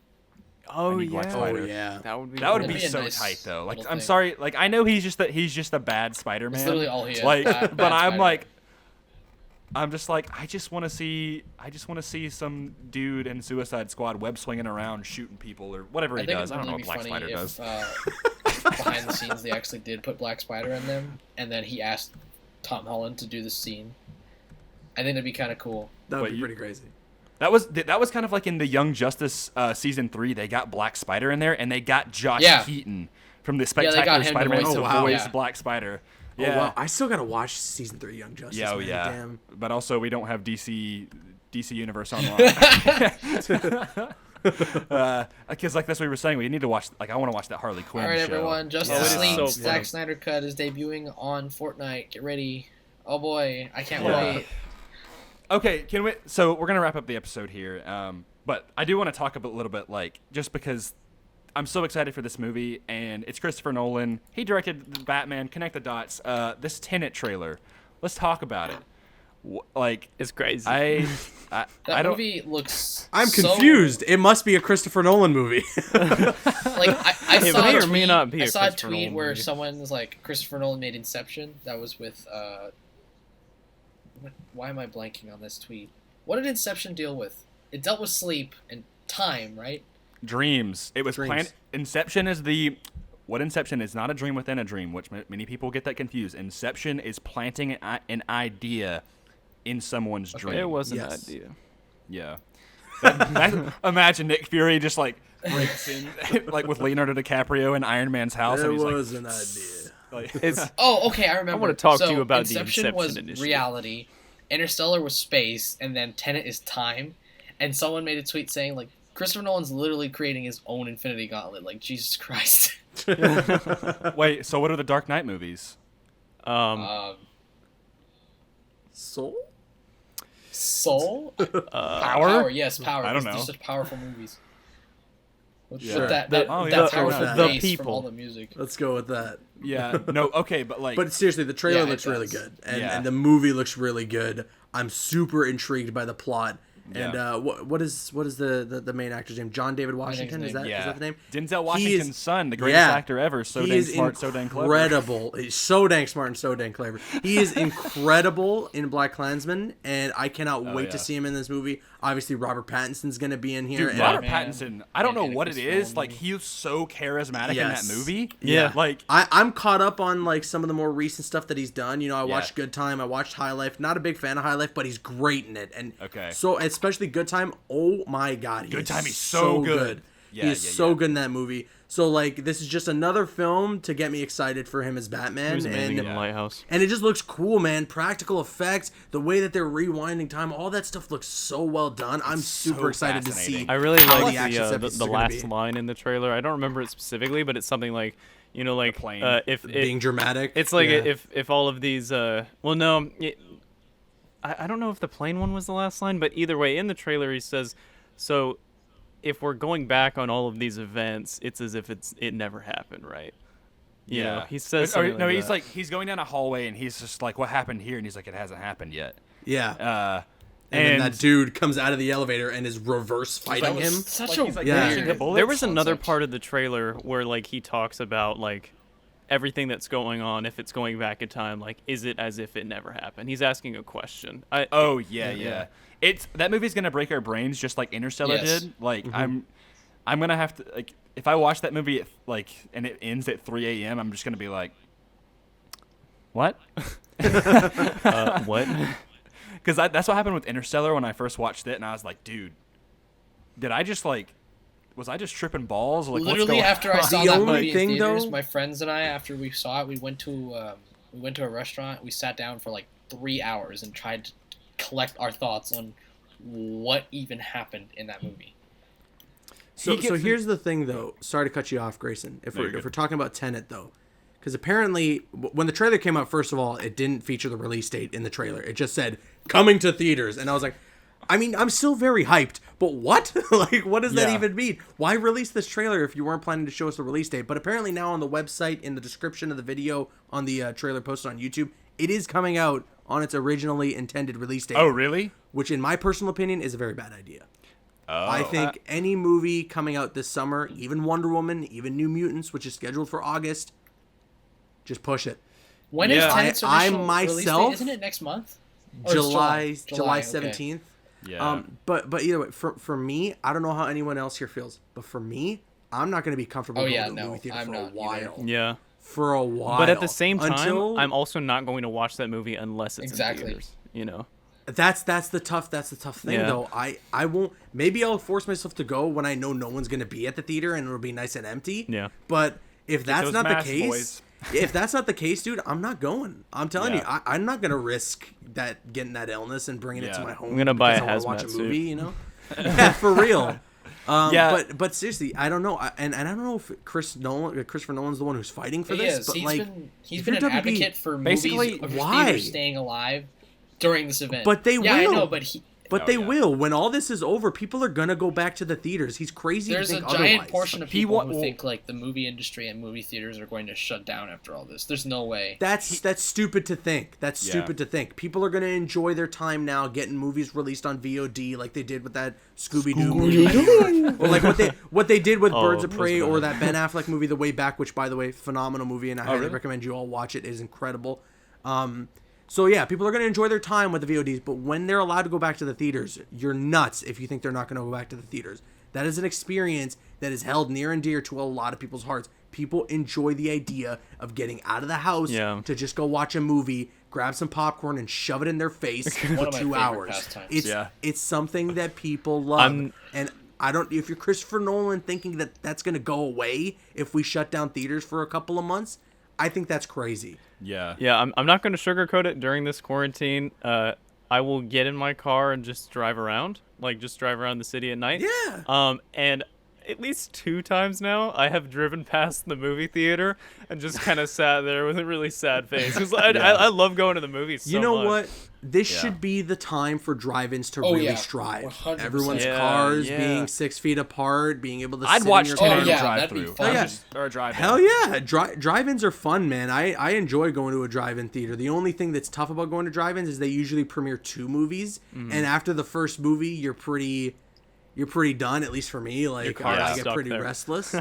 Oh need Black yeah. Spider. Oh yeah. That would be. That would cool. be That'd be a so nice tight, though. Like, little I'm thing. sorry. Like, I know he's just a bad Spider-Man. It's literally all he is. Like, Bad but I'm Spider-Man. like, I'm just like, I just want to see some dude in Suicide Squad web swinging around shooting people or whatever I he think does. it'd I don't know really what be Black funny Spider if does. behind the scenes they actually did put Black Spider in them, and then he asked Tom Holland to do the scene. I think that'd be kind of cool. That would Wait, be you- pretty crazy. That was kind of like in the Young Justice season 3. They got Black Spider in there, and they got Josh Yeah. Keaton from the they Spectacular got him to Spider-Man voice to him. Oh, wow. voice Yeah. Black Spider. Oh Yeah. wow! I still gotta watch season 3 Young Justice. Yeah, oh man. yeah. Damn. But also, we don't have DC Universe online. Because like that's what we were saying. We need to watch. Like, I want to watch that Harley Quinn All right, show. everyone. Justice Oh, it is League so Zack funny. Snyder Cut is debuting on Fortnite. Get ready. Oh boy, I can't Yeah. wait. Okay, can we? So we're gonna wrap up the episode here. But I do want to talk a little bit, like, just because I'm so excited for this movie, and it's Christopher Nolan. He directed the Batman. Connect the dots. This Tenet trailer. Let's talk about it. Like, It's crazy. I That don't. movie looks. I'm so- confused. It must be a Christopher Nolan movie. Like I It saw may a or tweet, may not be I a saw a Christopher tweet Nolan where movie. someone was like, Christopher Nolan made Inception. That was with why am I blanking on this tweet? What did Inception deal with? It dealt with sleep and time, right? Dreams. It was Dreams. planned. Inception is what Inception is not a dream within a dream, which many people get that confused. Inception is planting an idea in someone's dream. it was an Yes. idea. Yeah. Imagine Nick Fury just like breaks in like with Leonardo DiCaprio in Iron Man's house. It and he's was an idea. like, It's Oh, okay, I remember. wanna talk to So you about the Inception Inception was initiative. reality, Interstellar was space, and then Tenet is time. And someone made a tweet saying like Christopher Nolan's literally creating his own Infinity Gauntlet. Like Jesus Christ. wait, so what are the Dark Knight movies? Soul? Soul? Power? Yes, Power. I don't They're know. such powerful movies. With Sure. that Oh, yeah, that fair powerful enough. The bass people. from all the music. Let's go with that. Yeah. No. Okay, but like. But seriously, the trailer Yeah, it looks really does. good, and, Yeah. and the movie looks really good. I'm super intrigued by the plot. And Yeah. what is the main actor's name? John David Washington? Is name. that, yeah. is that the name? Denzel He Washington's is- son, the greatest actor ever. So he dang is smart, so dang clever. incredible. He's so dang smart and so dang clever. He is incredible in Black Klansman, and I cannot wait yeah. to see him in this movie. Obviously, Robert Pattinson's gonna be in here. Dude, and- Robert Man. Pattinson, I don't know And what it Christopher is. Like, Nolan. he's so charismatic Yes. in that movie. Yeah. Like, I'm caught up on like some of the more recent stuff that he's done. You know, I watched Yeah. Good Time, I watched High Life. Not a big fan of High Life, but he's great in it. And Okay. so especially Good Time. Oh my God, Good is Time, he's so good. he Yeah, is yeah, so yeah. good in that movie. So like this is just another film to get me excited for him as He Batman, was amazing and in the Lighthouse. it just looks cool, man. Practical effects, the way that they're rewinding time, all that stuff looks so well done. I'm super so excited to see. fascinating. I really how like the action set the pieces the are gonna last be. line in the trailer. I don't remember it specifically, but it's something like, you know, like plane. if Being dramatic. it's like Yeah. if all of these well no, I don't know if the plane one was the last line, but either way, in the trailer he says, so if we're going back on all of these events, it's as if it never happened, right? You know, he says something no, like he's that. like he's going down a hallway and he's just like, what happened here? And he's like, it hasn't happened yet. Yeah. And then that dude comes out of the elevator and is reverse fighting That was him. such Like, a he's, like, Yeah. dodging the weird bullets. There was another concept. part of the trailer where like he talks about like everything that's going on, if it's going back in time, like is it as if it never happened? He's asking a question. Oh yeah. It's that movie's gonna break our brains just like Interstellar Yes. did. Like I'm gonna have to like if I watch that movie at, like and it ends at 3 a.m. I'm just gonna be like, what? What? Because that's what happened with Interstellar when I first watched it, and I was like, dude, did I just like, was I just tripping balls? Like, Literally what's going after I on? saw The that only movie thing, in theaters, though- my friends and I, after we saw it, we went to a restaurant. We sat down for like 3 hours and tried to collect our thoughts on what even happened in that movie. So gets here's the thing, though. Sorry to cut you off, Grayson. If No, you're we're good. talking about Tenet, though, because apparently when the trailer came out, first of all, it didn't feature the release date in the trailer. It just said coming to theaters, and I was like, I mean, I'm still very hyped, but what? Like, what does that Yeah. even mean? Why release this trailer if you weren't planning to show us the release date? But apparently now on the website, in the description of the video on the trailer posted on YouTube, it is coming out on its originally intended release date. Oh, really? Which, in my personal opinion, is a very bad idea. Oh, I think any movie coming out this summer, even Wonder Woman, even New Mutants, which is scheduled for August, just push it. When is Yeah. Tenet's I original release date? myself- Isn't it next month? Or it's July okay. 17th. yeah. But either way, for me, I don't know how anyone else here feels, but for me, I'm not going to be comfortable going to a movie theater I'm for a not while. either. Yeah. For a while. But at the same time, Until- I'm also not going to watch that movie unless it's Exactly. in theaters. You know. That's the tough thing Yeah. though. I won't, maybe I'll force myself to go when I know no one's going to be at the theater and it'll be nice and empty. Yeah. But if that's those not the masks, case, boys. if that's not the case, dude, I'm not going. I'm telling you, Yeah. I'm not going to risk that getting that illness and bringing it to Yeah. my home. I'm gonna buy a because I wanna watch hazmat a movie, suit. you know? Yeah, for real. Yeah. But seriously, I don't know, and I don't know if Christopher Nolan's the one who's fighting for He this, is. but He's like, he's if been you're an WB advocate for basically, movies of why? theaters staying alive during this event. But they yeah, I will. know, but But Oh, they yeah. will. When all this is over, people are gonna go back to the theaters. He's crazy there's to a think giant otherwise. portion of He people wa- who think like the movie industry and movie theaters are going to shut down after all this. There's no way. That's stupid to think. That's Yeah. stupid to think. People are gonna enjoy their time now, getting movies released on VOD, like they did with that Scooby Doo movie, or like what they did with Oh, Birds of those Prey, were or nice. that Ben Affleck movie, The Way Back, which by the way, phenomenal movie, and I highly really? recommend you all watch it. It is incredible. So yeah, people are gonna enjoy their time with the VODs, but when they're allowed to go back to the theaters, you're nuts if you think they're not gonna go back to the theaters. That is an experience that is held near and dear to a lot of people's hearts. People enjoy the idea of getting out of the house Yeah. to just go watch a movie, grab some popcorn, and shove it in their face for One of my 2 favorite hours. pastimes. It's something that people love, and I don't. If you're Christopher Nolan thinking that that's gonna go away if we shut down theaters for a couple of months, I think that's crazy. Yeah. Yeah, I'm not going to sugarcoat it during this quarantine. I will get in my car and just drive around, like just drive around the city at night. Yeah. And at least 2 times now, I have driven past the movie theater and just kind of sat there with a really sad face. Because I love going to the movies so You know much. what? This Yeah. should be the time for drive-ins to Oh, really yeah. strive. 100%. Everyone's Yeah, cars yeah. being 6 feet apart, being able to I'd sit watch in your Tenet car. in yeah, a drive that'd be through. fun. Yeah. Or a drive. Hell yeah, drive-ins are fun, man. I enjoy going to a drive-in theater. The only thing that's tough about going to drive-ins is they usually premiere 2 movies, Mm-hmm. and after the first movie, you're pretty done. At least for me, like car's I get stuck pretty there. restless.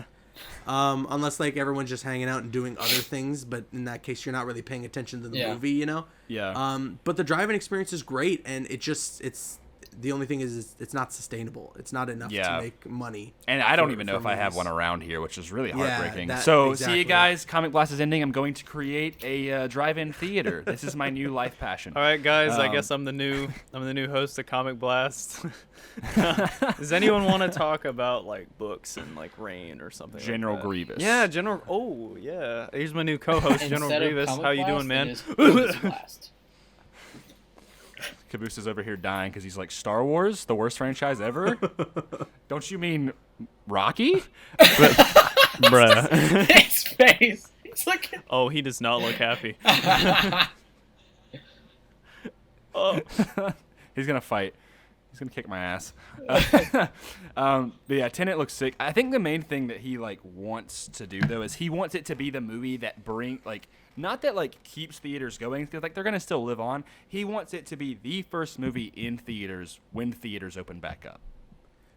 Unless like everyone's just hanging out and doing other things, but in that case, you're not really paying attention to the Yeah. movie, you know. Yeah. But the drive-in experience is great, and it's the only thing is it's not sustainable. It's not enough to make money. And I don't even know if I have one around here, which is really heartbreaking. Yeah, so exactly. see you guys. Comic Blast is ending. I'm going to create a drive-in theater. This is my new life passion. All right, guys. I guess I'm the new host of Comic Blast. Does anyone want to talk about like books and like Rain or something? General like that? Grievous. Yeah, General. Oh yeah. Here's my new co-host, General Instead of Grievous. Comic How you Blast, doing, man? it is Caboose Blast. Caboose is over here dying because he's like, Star Wars, the worst franchise ever? Don't you mean Rocky? Bruh. His face. It's like. Oh, he does not look happy. Oh. He's going to fight. He's going to kick my ass. But yeah, Tenet looks sick. I think the main thing that he like wants to do though is he wants it to be the movie that not that like keeps theaters going, because like they're gonna still live on. He wants it to be the first movie in theaters when theaters open back up.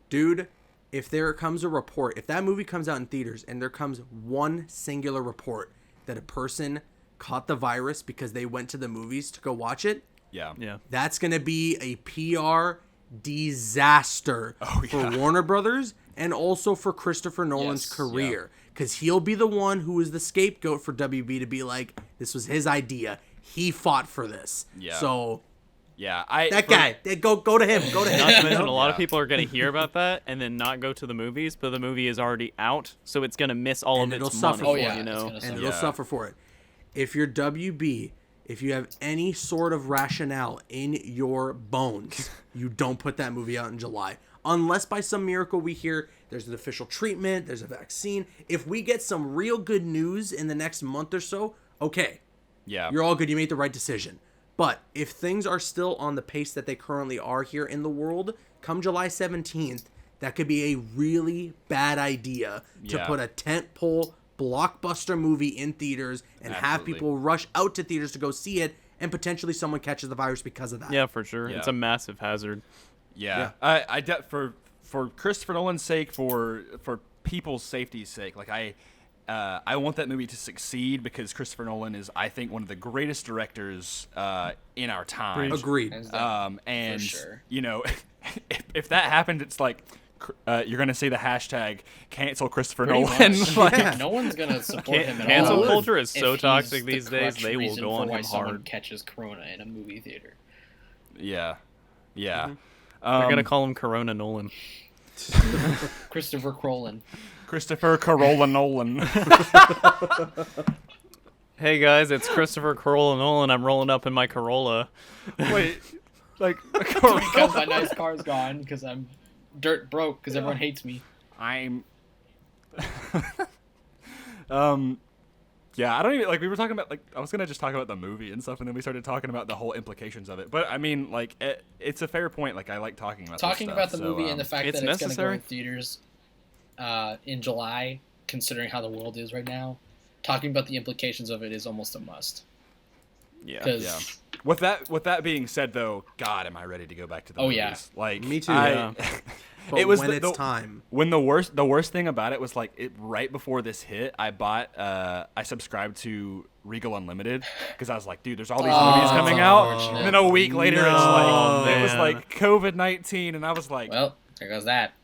Dude, if there comes a report, if that movie comes out in theaters and there comes one singular report that a person caught the virus because they went to the movies to go watch it, Yeah. that's gonna be a PR disaster for Warner Brothers and also for Christopher Nolan's career, because he'll be the one who is the scapegoat for WB to be like, this was his idea, he fought for this. So go to him. Not to mention, a lot of people are going to hear about that and then not go to the movies, but the movie is already out, so it's going to miss all of its money. It'll suffer for it. If you're WB, if you have any sort of rationale in your bones, you don't put that movie out in July. Unless by some miracle we hear there's an official treatment, there's a vaccine. If we get some real good news in the next month or so, okay. Yeah. You're all good. You made the right decision. But if things are still on the pace that they currently are here in the world, come July 17th, that could be a really bad idea to put a tentpole blockbuster movie in theaters and have people rush out to theaters to go see it, and potentially someone catches the virus because of that. Yeah, for sure. It's a massive hazard. Yeah. For Christopher Nolan's sake, for people's safety's sake, like I want that movie to succeed because Christopher Nolan is, I think, one of the greatest directors in our time. Agreed. And for sure. you know, if that happened, it's like you're gonna see the hashtag cancel Christopher Nolan. Like, no one's gonna support him at all. Cancel culture is so if toxic he's these the days. crutch They will reason go for on why him someone hard. catches corona in a movie theater. Yeah. They're gonna call him Corona Nolan. Christopher Crowlin. Christopher Corolla Nolan. Hey guys, it's Christopher Corolla Nolan. I'm rolling up in my Corolla. Wait, like Because my nice car's gone because I'm dirt broke because everyone hates me. I'm yeah, I don't even like, we were talking about, like, I was gonna just talk about the movie and stuff, and then we started talking about the whole implications of it. But I mean, like, it's a fair point. Like, I like talking about Talking this about stuff, the movie and the fact that it's going to go necessary. in theaters in July, considering how the world is right now. Talking about the implications of it is almost a must. Yeah. 'Cause- Yeah. With that being said, though, God, am I ready to go back to the movies? yeah. Like, Me too. But it was when the it's time. When the worst thing about it was, like, right before this hit, I subscribed to Regal Unlimited because I was like, dude, there's all these movies coming out, and then a week later it was like COVID-19, and I was like, Well, there goes that.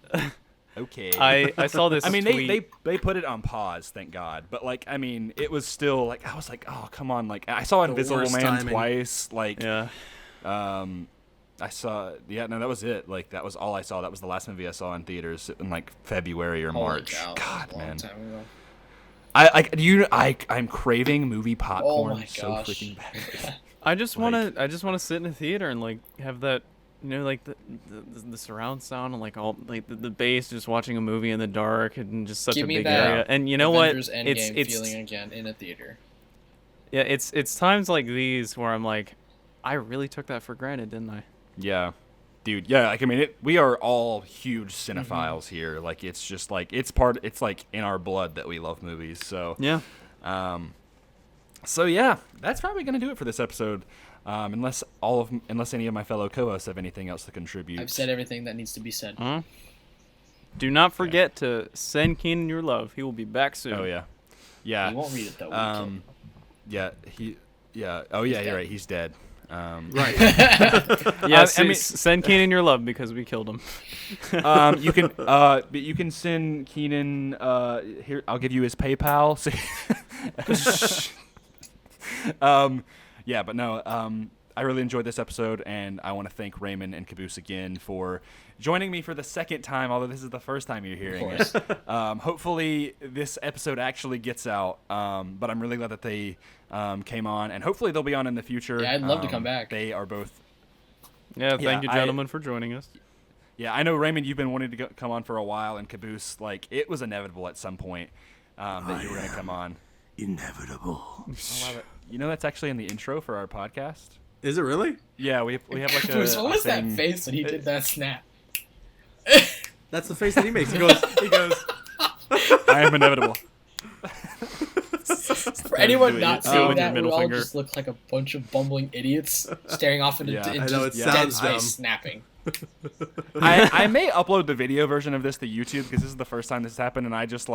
okay. I saw this. I mean, tweet. they put it on pause, thank God. But like, I mean, it was still like, I was like, oh, come on. Like, I saw Invisible worst Man timing. twice. Like, Yeah. I saw, no, that was it. Like, that was all I saw. That was the last movie I saw in theaters in like February or Holy March. cow, God, that was a long man. time ago. I'm craving movie popcorn Oh my so gosh. freaking bad. I just wanna sit in a theater and like have that, you know, like the surround sound and like all like the bass, just watching a movie in the dark and just such Give a me big that area. And you know Avengers what? Endgame feeling again in a theater. Yeah, it's times like these where I'm like, I really took that for granted, didn't I? Yeah. Dude, yeah, like, I mean, we are all huge cinephiles here. Like, it's just like, it's like in our blood that we love movies. So, Yeah. So yeah, that's probably gonna do it for this episode. Unless any of my fellow co-hosts have anything else to contribute. I've said everything that needs to be said. Do not forget to send Keenan your love. He will be back soon. Oh yeah. He won't read it though. Yeah. Oh yeah, you're right. He's dead. Right. Yes, I mean- send Keenan your love because we killed him. You can send Keenan. Here, I'll give you his PayPal. Yeah, but no. I really enjoyed this episode, and I want to thank Raymond and Caboose again for joining me for the second time, although this is the first time you're hearing it. Hopefully this episode actually gets out, but I'm really glad that they came on, and hopefully they'll be on in the future. Yeah, I'd love to come back. They are both... Yeah, thank you, I- gentlemen, for joining us. Yeah, I know, Raymond, you've been wanting to come on for a while, and Caboose, it was inevitable at some point that you were going to come on. Inevitable. You know that's actually in the intro for our podcast? Is it really? Yeah, we have like a Caboose, what was that thing. face when he did that snap? That's the face that he makes. He goes, I am inevitable. For anyone do it. not Oh, seeing with your that, we middle all finger. just look like a bunch of bumbling idiots staring off into, Yeah, I know, it dead sounds space dumb. snapping. I may upload the video version of this to YouTube because this is the first time this has happened, and I just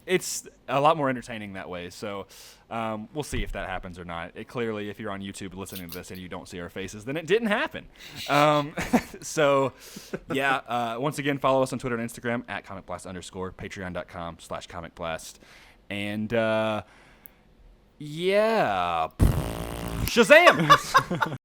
it's a lot more entertaining that way. So we'll see if that happens or not. It clearly, if you're on YouTube listening to this and you don't see our faces, then it didn't happen. So yeah, once again, follow us on Twitter and Instagram at comicblast_, patreon.com/comicblast, and yeah, Shazam!